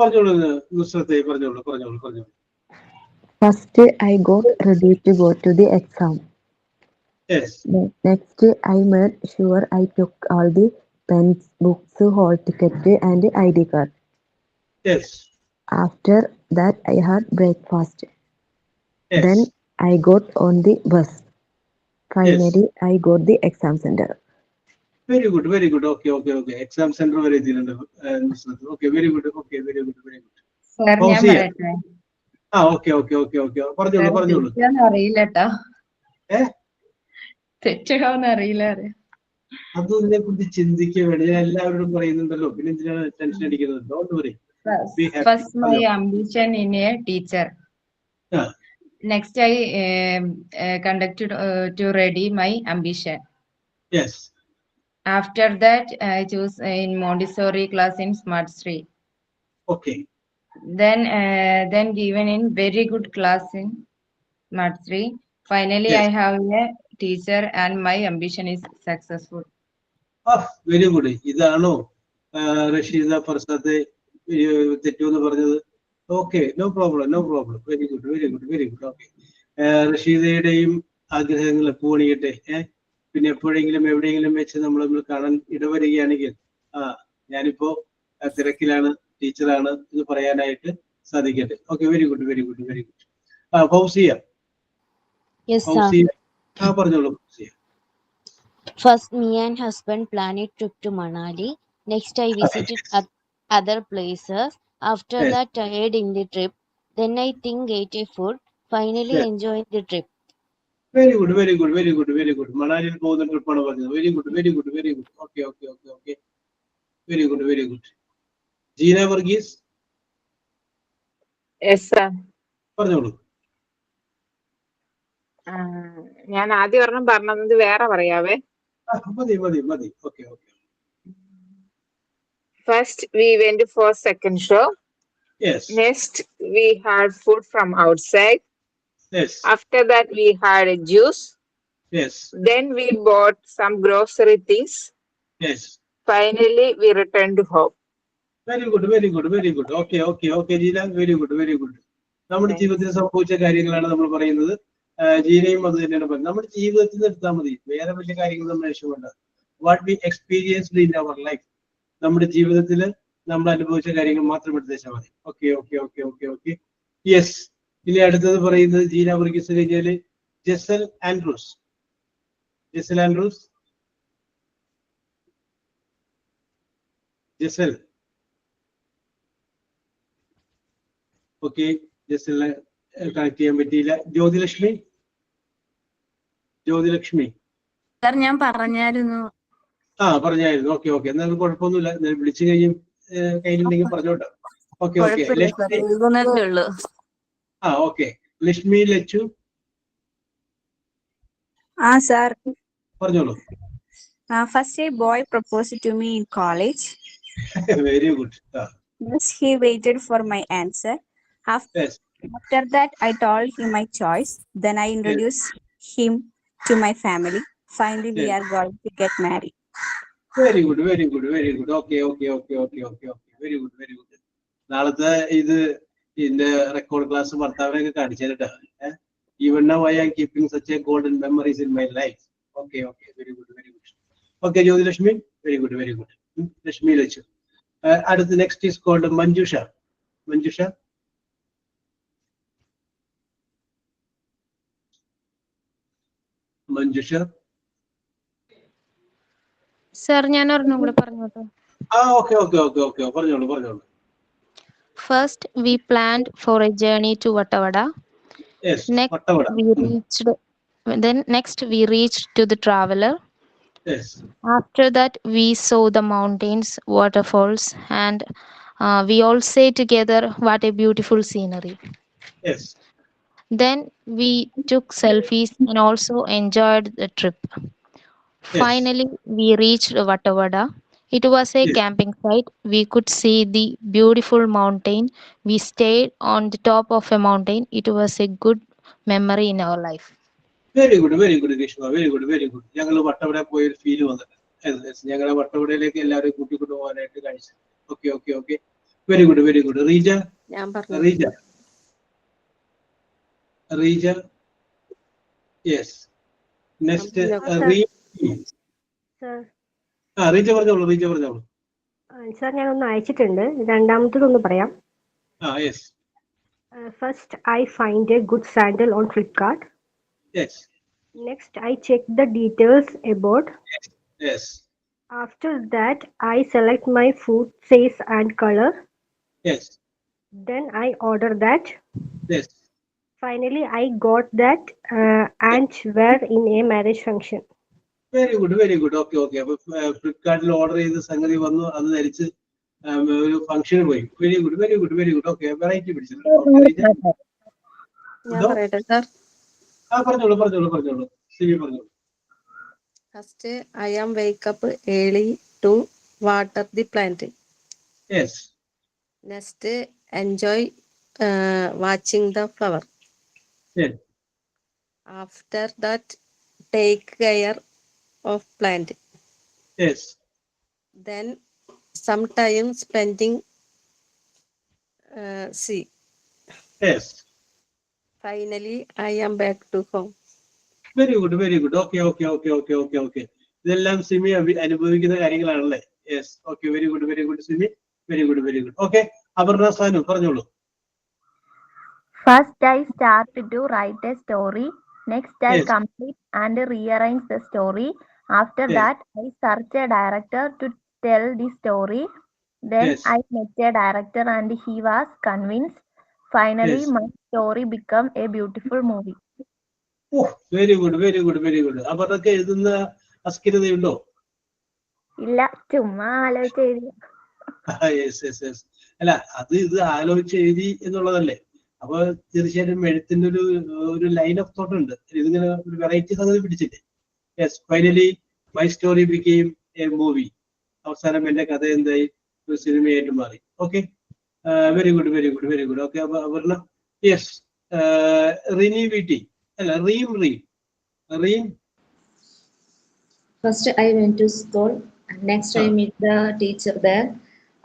പറഞ്ഞോളൂ നുസ്രത്തെ. പറഞ്ഞോളൂ. First I got ready to go to the exam. Yes. Next I made sure I took all the pens, books, hall ticket and ID card. Yes. After that I had breakfast. Yes. Then I got on the bus. Finally I got the exam center. Very good. Okay. Exam center വരെ എത്തിയിട്ടുണ്ട്. Okay, very good. Sir ഞാൻ പറയട്ടെ. Okay. പറഞ്ഞോളൂ. അറിയില്ലട്ടാ. തെറ്റാവോന്ന് അറിയില്ല. അതിനെ കുറിച്ച് ചിന്തിക്കുക വേണ്ടി ഞാൻ എല്ലാവരോടും പറയുന്നുണ്ടല്ലോ, പിന്നെ എന്തിനാണ് ടെൻഷൻ അടിക്കുന്നത്? Don't worry. First my ambition in a teacher. Next I conducted to ready my ambition. Yes. After that I choose in Montessori class in Smart Street. Okay. Then given in very good class in Smart Street. Finally Yes. I have a teacher and my ambition is successful. Very good. ഇതാണോ റഷീദ ഫർസാത്തെ തെറ്റെന്ന് പറഞ്ഞത്? Okay, no problem. Very good. Okay. റഷീദയുടെയും ആഗ്രഹങ്ങൾ പൂണിയട്ടെ. പിന്നെ എപ്പോഴെങ്കിലും എവിടെയെങ്കിലും വെച്ച് നമ്മൾ കാണാൻ ഇടവരികയാണെങ്കിൽ ഞാനിപ്പോ തിരക്കിലാണ്, ടീച്ചറാണ് എന്ന് പറയാനായിട്ട് സാധിക്കട്ടെ. Okay, very good. ഫൗസിയ. പറഞ്ഞോളൂ Fousiya. First, me and husband planned a trip to Manali. Next, I visited other places. After that, tired in the trip. Then I think ate a food. Finally, enjoyed the trip. Very good. മണാലിയിൽ പോകുന്ന ട്രിപ്പാണ് പറഞ്ഞത്. Very good. Okay. Very good. Jeena Varghese. പറഞ്ഞോളൂ. ഞാൻ ആദ്യം ഒരെണ്ണം പറഞ്ഞത് വേറെ പറയാവേ. മതി. Okay. First, we went for second show. Yes. Next, we had food from outside. Yes. After that, we had a juice. Yes. Then we bought some grocery things. Yes. Finally, we returned home. Very good. Okay, Jeena. Very good. നമ്മുടെ ജീവിതത്തിൽ സംഭവിച്ച കാര്യങ്ങളാണ് നമ്മൾ പറയുന്നത്. ജീനയും അത് തന്നെയാണ് പറയുന്നത്. നമ്മുടെ ജീവിതത്തിൽ നിന്ന് എടുത്താൽ മതി, വേറെ വലിയ കാര്യങ്ങൾ നമ്മൾ ലക്ഷ്യമുണ്ട്. What we experienced in our life, നമ്മുടെ ജീവിതത്തിൽ നമ്മൾ അനുഭവിച്ച കാര്യങ്ങൾ മാത്രം എടുത്തേച്ചാൽ മതി. ഓക്കെ. യെസ്. ഇനി അടുത്തത് പറയുന്നത് ജീന വർഗീസ് കഴിഞ്ഞാല് ജെസൽ ആൻഡ്രൂസ്. ഓക്കെ. ജെസലിനെ കണക്ട് ചെയ്യാൻ പറ്റിയില്ല. ജ്യോതിലക്ഷ്മി. സാർ ഞാൻ പറഞ്ഞായിരുന്നു. പറഞ്ഞായിരുന്നു. ഓക്കെ ഓക്കെ, എന്നാലും കുഴപ്പമൊന്നുമില്ല. വിളിച്ചു കഴിഞ്ഞും കയ്യിലുണ്ടെങ്കിൽ പറഞ്ഞോട്ടോ. Okay okay. Okay, Lakshmi Lachu. Sir. പറഞ്ഞോളൂ. First a boy proposed to me in college. Very good. Yes, he waited for my answer. After that, I told him my choice. Then I introduced him to my family. Finally, we are going to get married. Very good, very good, very good. Okay. Very good, very good. നാളത്തെ ഇത് ഇതിന്റെ record class ഭർത്താവിനൊക്കെ കാണിച്ചേരട്ടാ. Even now I am keeping such a golden memories in my life. Okay, very good, very good. Okay, Jyoti Lakshmi, very good, very good. Lakshmi Lachu. The next is called Manjusha. Manjusha. Manjusha. Sir, ഞാൻ ഒരെണ്ണം കൂടെ പറഞ്ഞോട്ടെ. Okay. പറഞ്ഞോളൂ. First, we planned for a journey to Vattavada. Yes. Next we reached to the Traveler. Yes. After that, we saw the mountains, waterfalls, and we all say together, "What a beautiful scenery!" Yes. Then we took selfies and also enjoyed the trip. Finally, we reached Vattavada. It was a camping site. We could see the beautiful mountain. We stayed on the top of a mountain. It was a good memory in our life. Very good, Krishna. Very good. ഞങ്ങൾ വട്ടവട പോയ ഒരു feel വന്നിട്ടുണ്ട്. ഞങ്ങളെ വട്ടവടയിലേക്ക് എല്ലാവരും കൂട്ടിക്കൊണ്ടു പോകാനായിട്ട് കഴിച്ചു. Okay. Very good. Reeja. Yes. Next Reeja പറഞ്ഞോളൂ. സാർ ഞാൻ ഒന്ന് അയച്ചിട്ടുണ്ട്. രണ്ടാമത്തതൊന്ന് പറയാം. Yes. First, I find a good sandal on Flipkart. Yes. Next, I check the details about. Yes. After that, I select my food size and color. Yes. Then I order that. Yes. Finally, I got that and wear in a marriage function. Very good. Okay. അപ്പോൾ ഫ്ലിപ്കാർട്ടിൽ order ചെയ്ത സംഗതി വന്നു, അത് ധരിച്ച് ഒരു ഫംഗ്ഷന് പോയി. Very good. ഓക്കെ, വെറൈറ്റി പിടിച്ചിട്ടുണ്ട്. പറഞ്ഞോളൂ. സിവി പറഞ്ഞോളൂ. First, I am wake up early to water the plant. Yes. Next, enjoy watching the flower. Yes. After that, take care of plant. Yes. Then, sometime spending sea. Yes. Finally, I am back to home. Very good. Okay. ഇതെല്ലാം സിമി അനുഭവിക്കുന്ന കാര്യങ്ങളാണല്ലേ? Yes. Okay, very good Simi. Very good. Okay, Aparna Sanu പറഞ്ഞോളൂ. First, I start to write a story. Next, I complete and rearrange the story. After that, I search a director to tell the story. Then I met a director and he was convinced. Finally, my story became a beautiful movie. Very good. അപർണക്ക് എഴുതുന്ന അസ്കിരതയുണ്ടോ? ഇല്ല, ചുമ്മാ ആലോചിച്ച് എഴുതി. Yes. അല്ല, ഇത് ആലോചിച്ച് എഴുതി എന്നുള്ളതല്ലേ. അപ്പൊ തീർച്ചയായിട്ടും എഴുത്തിന്റെ ഒരു ലൈൻ ഓഫ് തോട്ട് ഉണ്ട്. ഇതിങ്ങനെ ഒരു വെറൈറ്റി സംഗതി പിടിച്ചില്ലേ? Yes. Finally my story became a movie. അവസാനം എന്റെ കഥ എന്തായി? ഒരു സിനിമയായിട്ട് മാറി. Okay, very good. ഓക്കെ, അപ്പൊ അപർണ. യെസ്. റിനി വിറ്റി അല്ല, Reem. First, I went to school. Next, I meet the teacher there.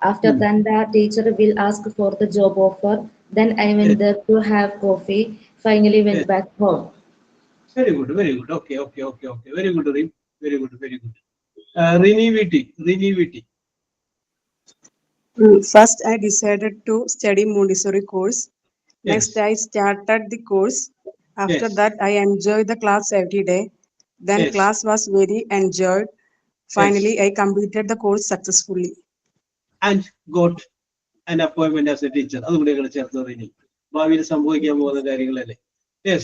After then, the teacher will ask for the job offer. Then I went there to have coffee. Finally, went back home. Very good. Okay. Very good, Reem. Very good. Rini Viti. First, I decided to study Montessori course. Next, I started the course. After that, I enjoyed the class every day. Then class was very enjoyed. Finally, I completed the course successfully. And got an appointment as a teacher. അതുകൂടെ ചേർത്ത് Rini. ഭാവിയിൽ സംഭവിക്കാൻ പോകുന്ന കാര്യങ്ങളല്ലേ? Yes.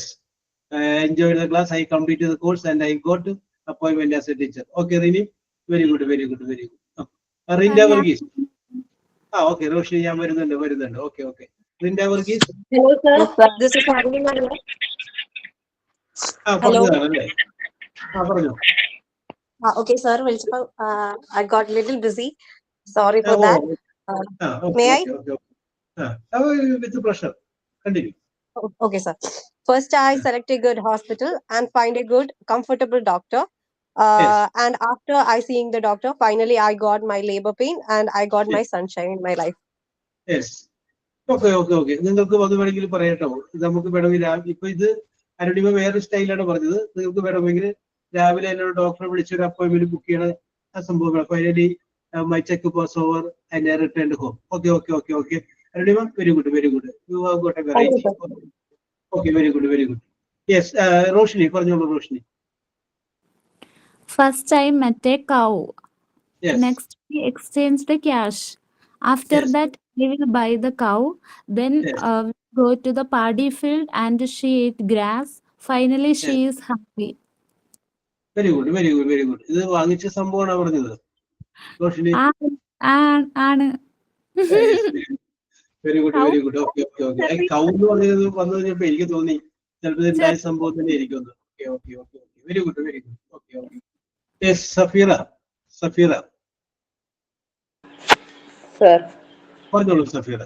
I enjoyed the class. I completed the course and I got appointment as a teacher. Okay, Rini, very good, very good, very good. Rinda Varghese. Okay, Roshni, ഞാൻ വരുന്നുണ്ട്. Okay. Rinda Varghese. Hello, sir. This is Haruni Malla. Hello. പറഞ്ഞോ. Okay, sir. I got a little busy. Sorry for that. May I? With pleasure. Continue. Okay, sir. First, I select a good hospital and find a good, comfortable doctor. And after I seeing the doctor, finally I got my labor pain and I got my sunshine in my life. Yes. Okay. നിങ്ങൾക്ക് അത് വേണമെങ്കിൽ പറയട്ടോ. നമുക്ക് വേണമെങ്കിൽ ഇപ്പൊ ഇത് അരുണിമ വേറെ സ്റ്റൈലാണ് പറഞ്ഞത്. നിങ്ങൾക്ക് വേണമെങ്കിൽ രാവിലെ എന്നോട് ഡോക്ടറെ വിളിച്ചൊരു അപ്പോയിന്റ്മെന്റ് ബുക്ക് ചെയ്യണ ആ സംഭവങ്ങൾ. Finally my checkup was over and I returned home. Okay. Arunima, very good. You have got a variety. Okay, very good. Yes, Roshni, പറഞ്ഞോളൂ Roshni. First, I met a cow. Yes. Next, we exchanged the cash. After that, we will buy the cow. Then we go to the paddy field and she ate grass. Finally, she is happy. Very good. ഇത് വാങ്ങിച്ച സംഭവമാണ് പറഞ്ഞത്. Roshni. ആണ്. Very good. Okay. കൗ എന്ന് പറഞ്ഞത് വന്നു കഴിഞ്ഞപ്പോ എനിക്ക് തോന്നി ചിലപ്പോൾ ഉണ്ടായ സംഭവം തന്നെ ഇരിക്കുന്നു. Okay. Very good. Okay. Yes, Safira. Sir. പറഞ്ഞോളൂ Safira.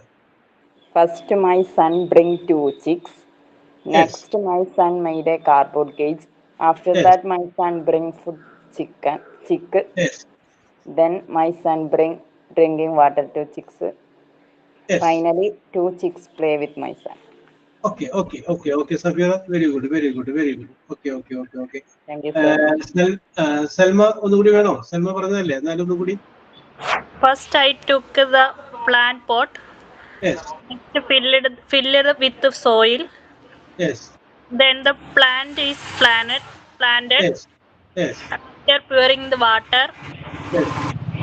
First, my son bring 2 chicks. Next, my son made a cardboard cage. After that, my son bring chick. Yes. Then my son bring drinking water to chicks. Finally, 2 chicks play with my son. Okay, Safira. Very good. Okay. Thank you, sir. Selma, ഒന്നുകൂടി വേണോ? Selma പറഞ്ഞതല്ലേ? എന്നാലും ഒന്നുകൂടി. First, I took the plant pot. Yes. Fill it with the soil. Yes. Then the plant is planted. Yes. After pouring the water. Yes.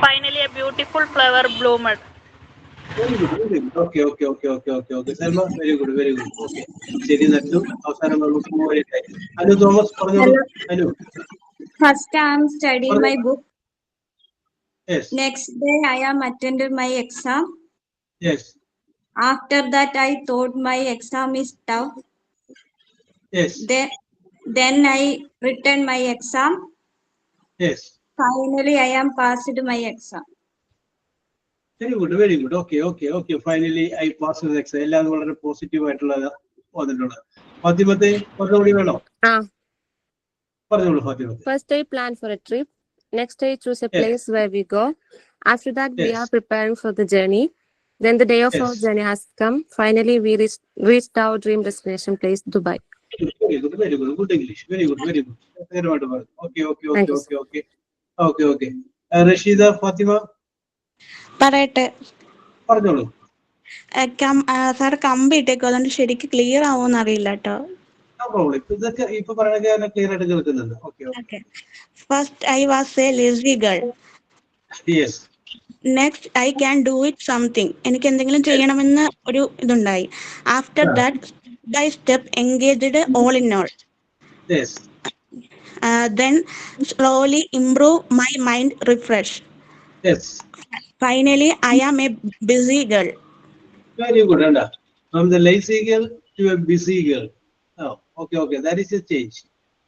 Finally, a beautiful flower bloomed. Very good. Okay. Selma, very good. Okay. ശരി നട്ടു. അവസാനം Anu Thomas പറഞ്ഞോളൂ. Anu. First, I am studying my book. Yes. Next day, I am attended my exam. Yes. After that, I thought my exam is tough. Yes. Then I returned my exam. Yes. Finally, I am passed my exam. Very good. Okay. Finally, I passed the exam. എല്ലാം വളരെ positive ആയിട്ടുള്ള വന്നിട്ടുള്ളത്. ഫാത്തിമത്തെ ഒന്നുകൂടി വേണോ? പറഞ്ഞോളൂ ഫാത്തിമത്തെ. First, I plan for a trip. Next, I choose a place where we go. After that, we are preparing for the journey. Then the day of our journey has come. Finally, we reached our dream destination place, Dubai. Very good. Good English. Very good. Okay. Rashida, Fatima. പറയട്ടെ. പറഞ്ഞോളൂ. Sir കമ്പി ഇട്ടേക്കോ, അതുകൊണ്ട് ശരിക്കും clear ആവുമെന്ന് അറിയില്ല കേട്ടോ. ഇതൊക്കെ ഇപ്പൊ പറയുന്നത് ക്ലിയർ ആയിട്ട് കേൾക്കുന്നുണ്ട്. Okay. First, I was a lazy girl. Yes. Next, I can do it something. എനിക്ക് എന്തെങ്കിലും ചെയ്യണമെന്ന് ഒരു ഇതുണ്ടായി. After that, by step engaged all in all. Yes. Then slowly improve my mind refresh. Yes. Finally, I am a busy girl. Very good, Anda. From the lazy girl to a busy girl. Oh, okay. That is a change.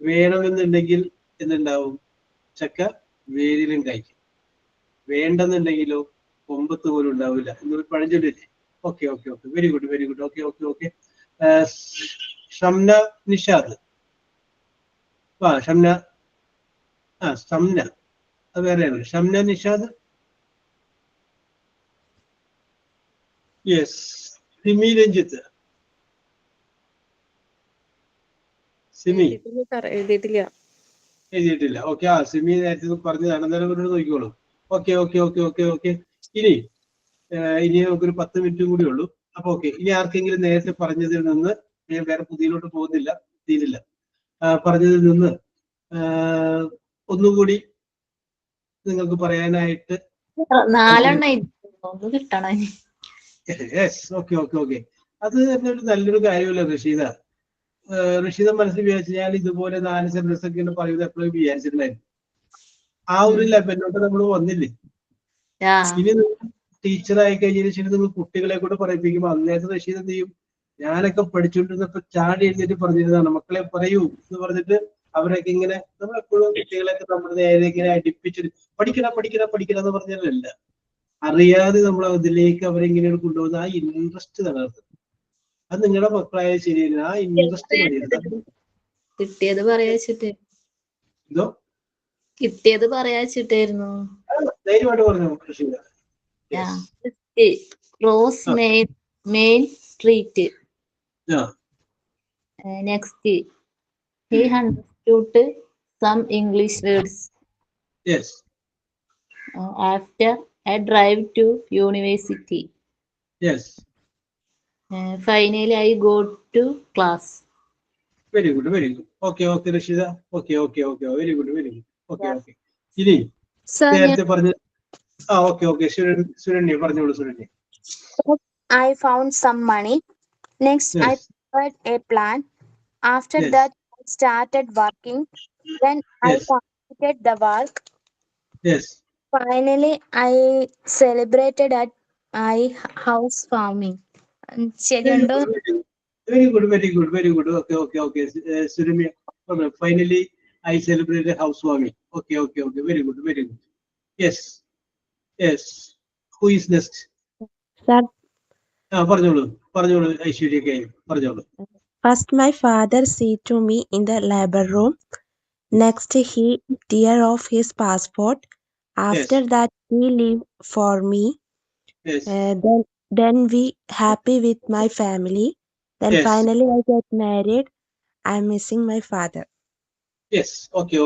വേണമെന്നുണ്ടെങ്കിൽ എന്തുണ്ടാവും? ചക്ക വേരിലും കഴിക്കും. വേണ്ടെന്നുണ്ടെങ്കിലോ കൊമ്പത്ത് പോലും ഉണ്ടാവില്ല എന്നൊരു പഴഞ്ചൊല്ലില്ലേ? Okay. Very good. Okay. Shamna Nishad. Shamna അത് വേറെയാണ്. Shamna Nishad. Yes. Simi Ranjith. എഴുതിയിട്ടില്ല. ഓക്കെ. സിമി നേരത്തെ പറഞ്ഞതാണ്. അന്നേരം നോക്കിക്കോളൂ. ഓക്കെ. ഇനി നമുക്കൊരു 10 മിനിറ്റും കൂടി ഉള്ളൂ. അപ്പൊ ഓക്കെ. ഇനി ആർക്കെങ്കിലും നേരത്തെ പറഞ്ഞതിൽ നിന്ന് ഞാൻ വേറെ പുതിയതിലോട്ട് തീരില്ല. പറഞ്ഞതിൽ നിന്ന് ഒന്നുകൂടി നിങ്ങൾക്ക് പറയാനായിട്ട് 4 കിട്ടണം. യെസ്. ഓക്കെ. അത് തന്നെ ഒരു നല്ലൊരു കാര്യമല്ല റഷീദ. ഋഷിത മനസ്സിൽ വിചാരിച്ചു ഞാൻ ഇതുപോലെ 4 സെന്റൻസ് ഒക്കെ പറയുന്നത് എപ്പോഴും വിചാരിച്ചിട്ടുണ്ടായിരുന്നു. ആ ഒരു ലെവലിലോട്ട് നമ്മൾ വന്നില്ലേ. ഇനി ടീച്ചറായി കഴിഞ്ഞതിന് ശേഷം നിങ്ങൾ കുട്ടികളെ കൂടെ പറയിപ്പിക്കുമ്പോൾ അന്നേരത്തെ റഷീദ് എന്ത് ചെയ്യും? ഞാനൊക്കെ പഠിച്ചുകൊണ്ടിരുന്നപ്പോ ചാടി എഴുന്നേറ്റ് പറഞ്ഞിരുന്നതാണ് മക്കളെ പറയൂ എന്ന് പറഞ്ഞിട്ട് അവരൊക്കെ ഇങ്ങനെ നമ്മളെപ്പോഴും കുട്ടികളെയൊക്കെ നമ്മുടെ നേരെ ഇങ്ങനെ അടുപ്പിച്ചിട്ട് പഠിക്കണം എന്ന് പറഞ്ഞാലല്ല, അറിയാതെ നമ്മൾ അതിലേക്ക് അവരെങ്ങനെയാണ് കൊണ്ടുപോകുന്നത്. ആ ഇൻട്രസ്റ്റ് നിലനിർത്തുന്നത്. അത് നിങ്ങളുടെ മക്കളായ ശരിയല്ല. ആ ഇൻട്രസ്റ്റ് കിട്ടിയത് പറയാച്ചിട്ട് എന്തോ കിട്ടിയത് പറയാച്ചിട്ടായിരുന്നു. ധൈര്യമായിട്ട് പറഞ്ഞു Rishitha. Rose main street. Next, he understood some English words. Yes. After I drive to university. Yes. Finally, I go to class. Very good, very good. Okay, Rashida. Okay. Very good. Okay. ഇനി നേരത്തെ പറഞ്ഞു. Okay. സുരണ്യ പറഞ്ഞോളൂ സുരണ്യ. I found some money. Next, Yes. I prepared a plan. After that, I started working. Then I completed the work. Yes. Finally, I celebrated at my house farming. ശരിയുണ്ടോ? Very good. Okay. Surya, finally, I celebrated housewarming. Okay. Very good. Yes. Who is next? Sir. പറഞ്ഞോളൂ ഐശ്വര്യക്കെ പറഞ്ഞോളൂ. First, my father said to me in the labor room. Next, he tear off his passport. After that, he leave for me. Yes. Then we happy with my family. Then finally I get married. I'm missing my father. Yes. Okay.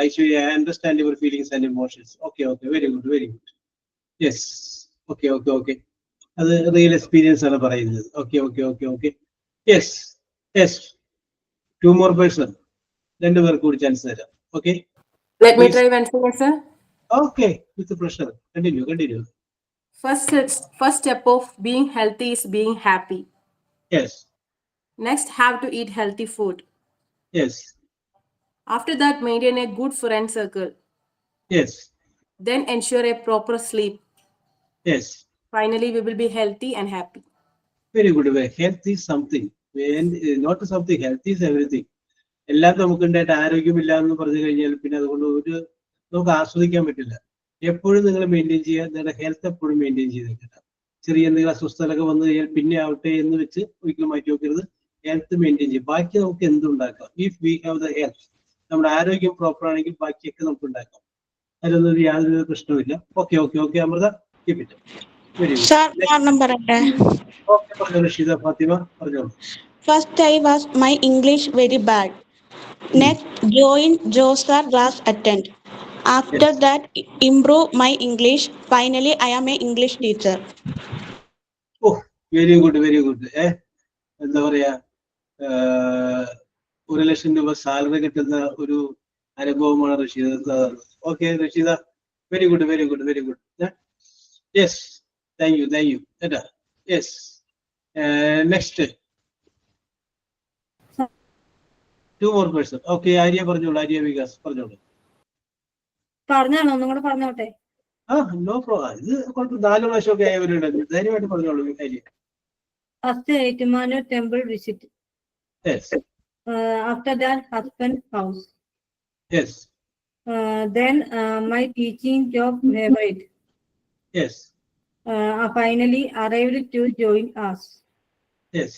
Aishwarya, I understand your feelings and emotions. Okay. Very good. Yes. Okay. അത് real experience ആണ് പറയുന്നത്. Okay. Yes. 2 more person. 2 പേർക്ക് കൂടി chance തരാം. Okay. Let me try once again, sir. Okay. With pleasure. Continue. First step of being healthy is being happy. Yes. Next, have to eat healthy food. Yes. After that, maintain a good friend circle. Yes. Then ensure a proper sleep. Yes. Finally, we will be healthy and happy. Very good. Health is something. Not something. Health is everything. എല്ലാം നമുക്കുണ്ടായിട്ട് ആരോഗ്യമില്ല എന്ന് പറഞ്ഞു കഴിഞ്ഞാൽ പിന്നെ അതുകൊണ്ട് നമുക്ക് ആസ്വദിക്കാൻ പറ്റില്ല. എപ്പോഴും നിങ്ങൾ മെയിൻറ്റെയിൻ ചെയ്യുക. നിങ്ങളുടെ ഹെൽത്ത് എപ്പോഴും മെയിൻറ്റെയിൻ ചെയ്തേക്കാം. ചെറിയ എന്തെങ്കിലും അസ്വസ്ഥതകളൊക്കെ വന്നു കഴിഞ്ഞാൽ പിന്നെ ആവട്ടെ എന്ന് വെച്ച് ഒരിക്കലും മാറ്റി വെക്കരുത്. ഹെൽത്ത് മെയിൻറ്റെയിൻ ചെയ്യും. ബാക്കി നമുക്ക് എന്തുണ്ടാക്കാം. If we have the health, നമ്മുടെ ആരോഗ്യം പ്രോപ്പർ ആണെങ്കിൽ ബാക്കിയൊക്കെ നമുക്ക് ഉണ്ടാക്കാം. അതിലൊന്നും യാതൊരു പ്രശ്നമില്ല. Okay. Amrita, keep it. Rashida, Fatima, First, I was my English very bad. Next, join Josar class attend. After that, improve my English. Finally, I am an English teacher. Oh, very good. എന്താ പറയാ, 1 ലക്ഷം രൂപ salary കിട്ടുന്ന ഒരു അനുഭവമാണ് Rasheeda. Okay, Rashida, very good. Yes. Thank you. Yes. Next. 2 more person. Okay, Arya Vikas പറഞ്ഞോളൂ. പറഞ്ഞാണോ ഒന്നും കൂടെ പറഞ്ഞോട്ടെ? No problem. ഇത് 4 പ്രാവശ്യമൊക്കെ ആയവരുണ്ട്. ധൈര്യമായിട്ട് പറഞ്ഞോളൂ Arya. First, Etimanu temple visit. Yes. After that, husband's house. Yes. Then my teaching job favorite. Yes. Finally arrived to join us. Yes.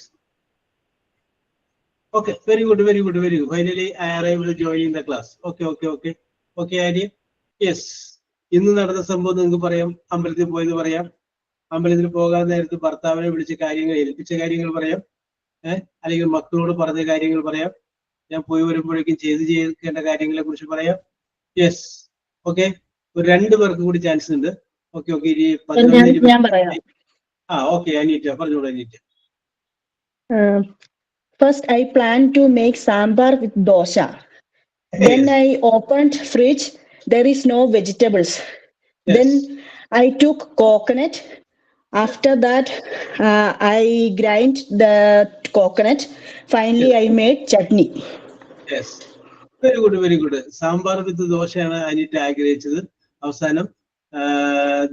Okay, very good. Finally, I arrived joining the class. Okay, Arya. Yes. ഇന്ന് നടന്ന സംഭവം നിങ്ങൾക്ക് പറയാം. അമ്പലത്തിൽ പോയത് പറയാം. അമ്പലത്തിൽ പോകാൻ നേരത്ത് ഭർത്താവിനെ വിളിച്ച കാര്യങ്ങൾ, ഏൽപ്പിച്ച കാര്യങ്ങൾ പറയാം. അല്ലെങ്കിൽ മക്കളോട് പറഞ്ഞ കാര്യങ്ങൾ പറയാം. ഞാൻ പോയി വരുമ്പോഴേക്കും ചെയ്യേണ്ട കാര്യങ്ങളെ കുറിച്ച് പറയാം. യെസ്. ഓക്കെ, ഒരു 2 പേർക്ക് കൂടി ചാൻസ് ഉണ്ട്. ഓക്കെ. ഞാൻ പറയാം. ഓക്കെ, അനീറ്റ പറഞ്ഞോളൂ. Aneeta. First, I planned to make sambar with dosa. Then I opened fridge. There is no vegetables. Then I took coconut. After that, I grind the coconut. Finally, I made chutney. Yes. Very good, very good. Sambar with doshana Anita ആഗ്രഹിച്ചത് അവസാനം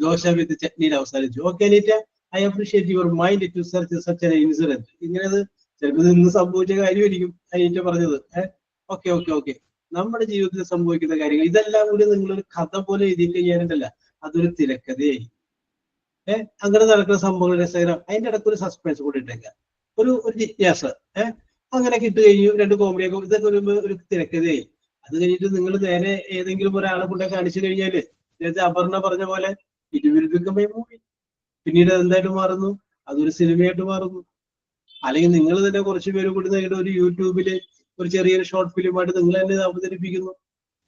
dosa with chutney അവസാനിച്ചു. Okay, Anita, I appreciate your mind to search such an incident. ഇങ്ങനെ ചിലപ്പോൾ ഇന്ന് സംഭവിച്ച കാര്യമായിരിക്കും അനീറ്റ പറഞ്ഞത്. Okay okay okay. നമ്മുടെ ജീവിതത്തിൽ സംഭവിക്കുന്ന കാര്യങ്ങൾ ഇതെല്ലാം കൂടി നിങ്ങളൊരു കഥ പോലെ എഴുതി കഴിഞ്ഞാലുണ്ടല്ല, അതൊരു തിരക്കഥയായി. അങ്ങനെ നടക്കുന്ന സംഭവങ്ങൾ രസകരം. അതിന്റെ ഇടയ്ക്ക് ഒരു സസ്പെൻസ് കൂടി ഇട്ടേക്കാം, ഒരു ജിജ്ഞാസ. അങ്ങനെ കിട്ടു കഴിഞ്ഞു, രണ്ട് കോമഡിയൊക്കെ, ഇതൊക്കെ ഒരു തിരക്കഥയായി. അത് കഴിഞ്ഞിട്ട് നിങ്ങൾ നേരെ ഏതെങ്കിലും ഒരാളെ കൊണ്ടേ കാണിച്ചു കഴിഞ്ഞാല് നേരത്തെ അപർണ പറഞ്ഞ പോലെ മൂവി പിന്നീട് എന്തായിട്ട് മാറുന്നു, അതൊരു സിനിമയായിട്ട് മാറുന്നു. അല്ലെങ്കിൽ നിങ്ങൾ തന്നെ കുറച്ച് പേര് കൂടി നേരിട്ട് ഒരു യൂട്യൂബില് ഒരു ചെറിയൊരു ഷോർട്ട് ഫിലിമായിട്ട് നിങ്ങൾ തന്നെ അവതരിപ്പിക്കുന്നു.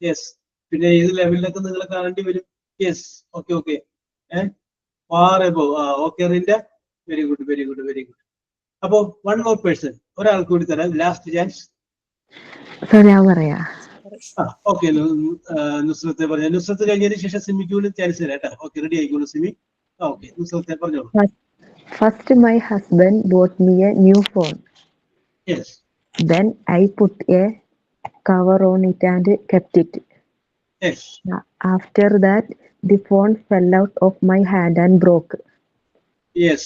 യെസ്. പിന്നെ ഏത് ലെവലിലൊക്കെ നിങ്ങളെ കാണേണ്ടി വരും. Yes. Okay okay. Far above. Okay Rinda, very good very good very good. അപ്പോ വൺ മോർ പേഴ്സൺ, ഒരാൾക്ക് കൂടി തരാം, ലാസ്റ്റ് ചാൻസ്. ഞാൻ പറയാ. ഓക്കെ, നുസ്രത്തെ പറഞ്ഞു. നുസ്രത്ത് കഴിഞ്ഞതിന് ശേഷം സിമിക്ക് കൂടി ചാൻസ് തരാം കേട്ടോ. ഓക്കെ, റെഡി ആയിക്കോളൂ സിമി. ഓക്കെ, നുസ്രത്തെ പറഞ്ഞോളൂ. First, my husband bought me a new phone. Yes. Then I put a cover on it and kept it. Yes. After that, the phone fell out of my hand and broke. Yes.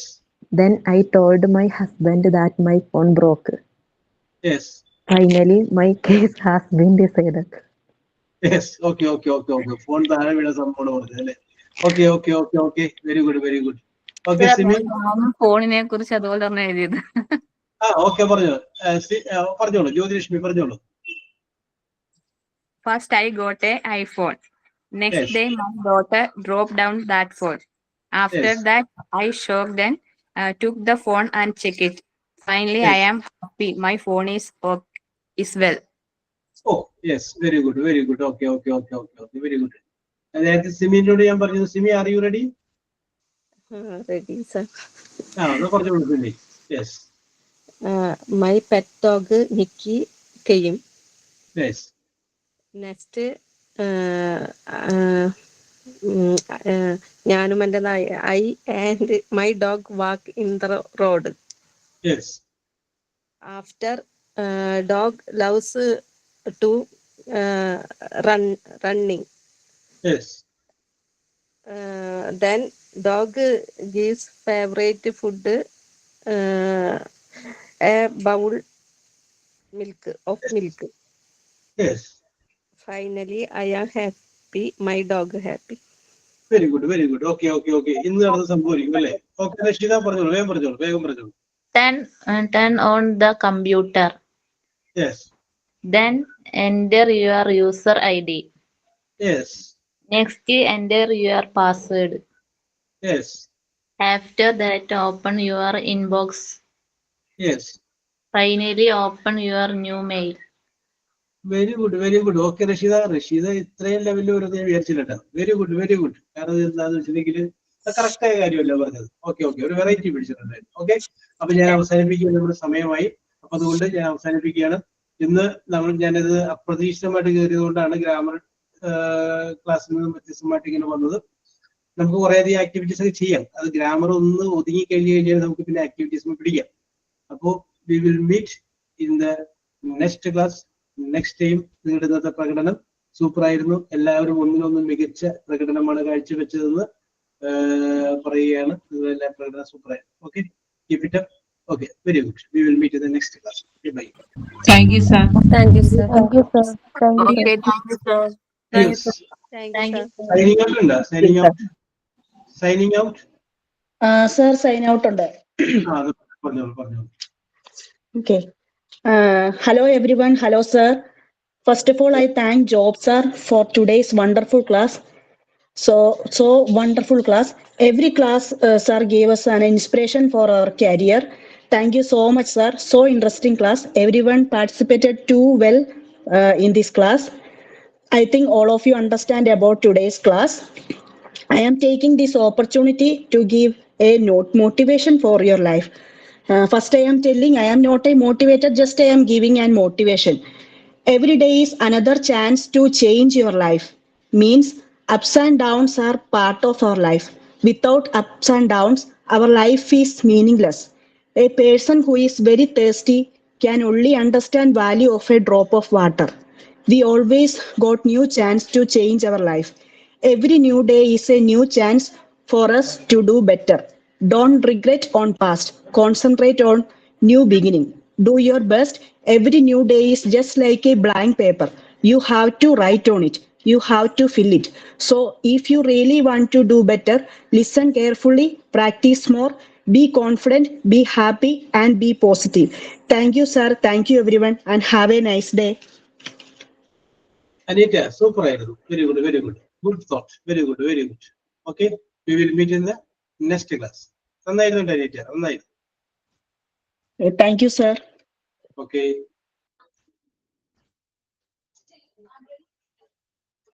Then I told my husband that my phone broke. Yes. Finally, my case has been decided. Yes. Okay, okay, okay, okay. Phone താഴെ വീണ സംഭവം പറഞ്ഞല്ലേ. Okay, okay, okay, okay. Very good, very good. Okay, Simi. ഫോണിനെ കുറിച്ച് അതുപോലെ തന്നെ എഴുതിയത്. Okay, പറഞ്ഞോളൂ ജ്യോതിലക്ഷ്മി, പറഞ്ഞോളൂ. First, I got a iPhone. Next day, my daughter dropped down that phone. After that, I shocked and took the phone and checked it. Finally, I am happy. My phone is well. Oh, yes, very good, very good. Okay, okay, okay, okay, okay, very good. അതായത് സിമിനോട് ഞാൻ പറഞ്ഞു, Simi, are you ready? Ready, sir. പറഞ്ഞോളൂ Simi. Yes. My pet dog Nikki came. Yes. Next, ഞാനും എൻ്റെ I and my dog walk in the road. Yes. After, dog loves to running. Yes. Then dog gives favorite food, a bowl of milk. Yes. Finally, I am happy. My dog happy. Very good, very good. Okay, okay, okay. ഇന്ന് നടന്ന സംഭവിക്കും അല്ലേ? Okay, Rakshita പറഞ്ഞോളൂ, വേഗം പറഞ്ഞോളൂ. Turn on the computer. Yes. Then enter your user ID. Yes. Next, enter your password. Yes. After that, open your inbox. Yes. Finally, open your new mail. Very good, very good. Okay Rasheeda ഇത്രയും ലെവലിൽ വരുന്നത് ഞാൻ വിചാരിച്ചില്ല. Very good, very good. കാരണം എന്താണെന്ന് വെച്ചിട്ടുണ്ടെങ്കിൽ കറക്റ്റായ കാര്യമല്ല പറഞ്ഞത്. ഓക്കെ ഓക്കെ, ഒരു വെറൈറ്റി പിടിച്ചിട്ടുണ്ടായിരുന്നു. ഓക്കെ, അപ്പൊ ഞാൻ അവസാനിപ്പിക്കുകയാണ്, നമ്മുടെ സമയമായി. അപ്പൊ അതുകൊണ്ട് ഞാൻ അവസാനിപ്പിക്കുകയാണ്. ഇന്ന് ഞാനത് അപ്രതീക്ഷിതമായിട്ട് കയറിയത് കൊണ്ടാണ് ഗ്രാമർ ക്ലാസ്സിൽ നിന്നും വ്യത്യസ്തമായിട്ട് ഇങ്ങനെ വന്നത്. നമുക്ക് കുറേയധികം ആക്ടിവിറ്റീസ് ഒക്കെ ചെയ്യാം. അത് ഗ്രാമർ ഒന്ന് ഒതുങ്ങി കഴിഞ്ഞ് കഴിഞ്ഞാൽ നമുക്ക് പിന്നെ ആക്ടിവിറ്റീസ് പിടിക്കാം. അപ്പോൾ we will meet in the next class. Next time. നിങ്ങളുടെ ഇന്നത്തെ പ്രകടനം സൂപ്പർ ആയിരുന്നു. എല്ലാവരും ഒന്നിനൊന്നും മികച്ച പ്രകടനമാണ് കാഴ്ചവെച്ചതെന്ന് പറയുകയാണ്. നിങ്ങളെല്ലാം പ്രകടനം സൂപ്പർ ആയിരുന്നു. Okay, keep it up. Okay, very good. We will meet in the next class. Bye. Thank you, sir. Thank you, sir. Thank you, sir. Thank you. Okay, thank you, sir. Yes. Thank you, sir. Signing out ഉണ്ടോ? Signing out. Sir, sign out ഉണ്ട്. പറഞ്ഞോളൂ. Okay. Hello everyone. Hello sir. First of all, I thank Job sir for today's wonderful class. So wonderful class. Every class sir gave us an inspiration for our career. Thank you so much, sir. So interesting class. Everyone participated too well in this class. I think all of you understand about today's class. I am taking this opportunity to give a motivation for your life. First, I am telling I am not a motivator, just I am giving an motivation. Every day is another chance to change your life. Means ups and downs are part of our life. Without ups and downs, our life is meaningless. A person who is very thirsty can only understand value of a drop of water. We always got new chance to change our life. Every new day is a new chance for us to do better. Don't regret on past. Concentrate on new beginning. Do your best. Every new day is just like a blank paper. You have to write on it. You have to fill it. So if you really want to do better, listen carefully, practice more, be confident, be happy, and be positive. Thank you, sir. Thank you, everyone, and have a nice day. Anita, super. Very good, very good. Good thought. Very good, very good. Okay, we will meet in the next class. Anita. Thank you, sir. Okay.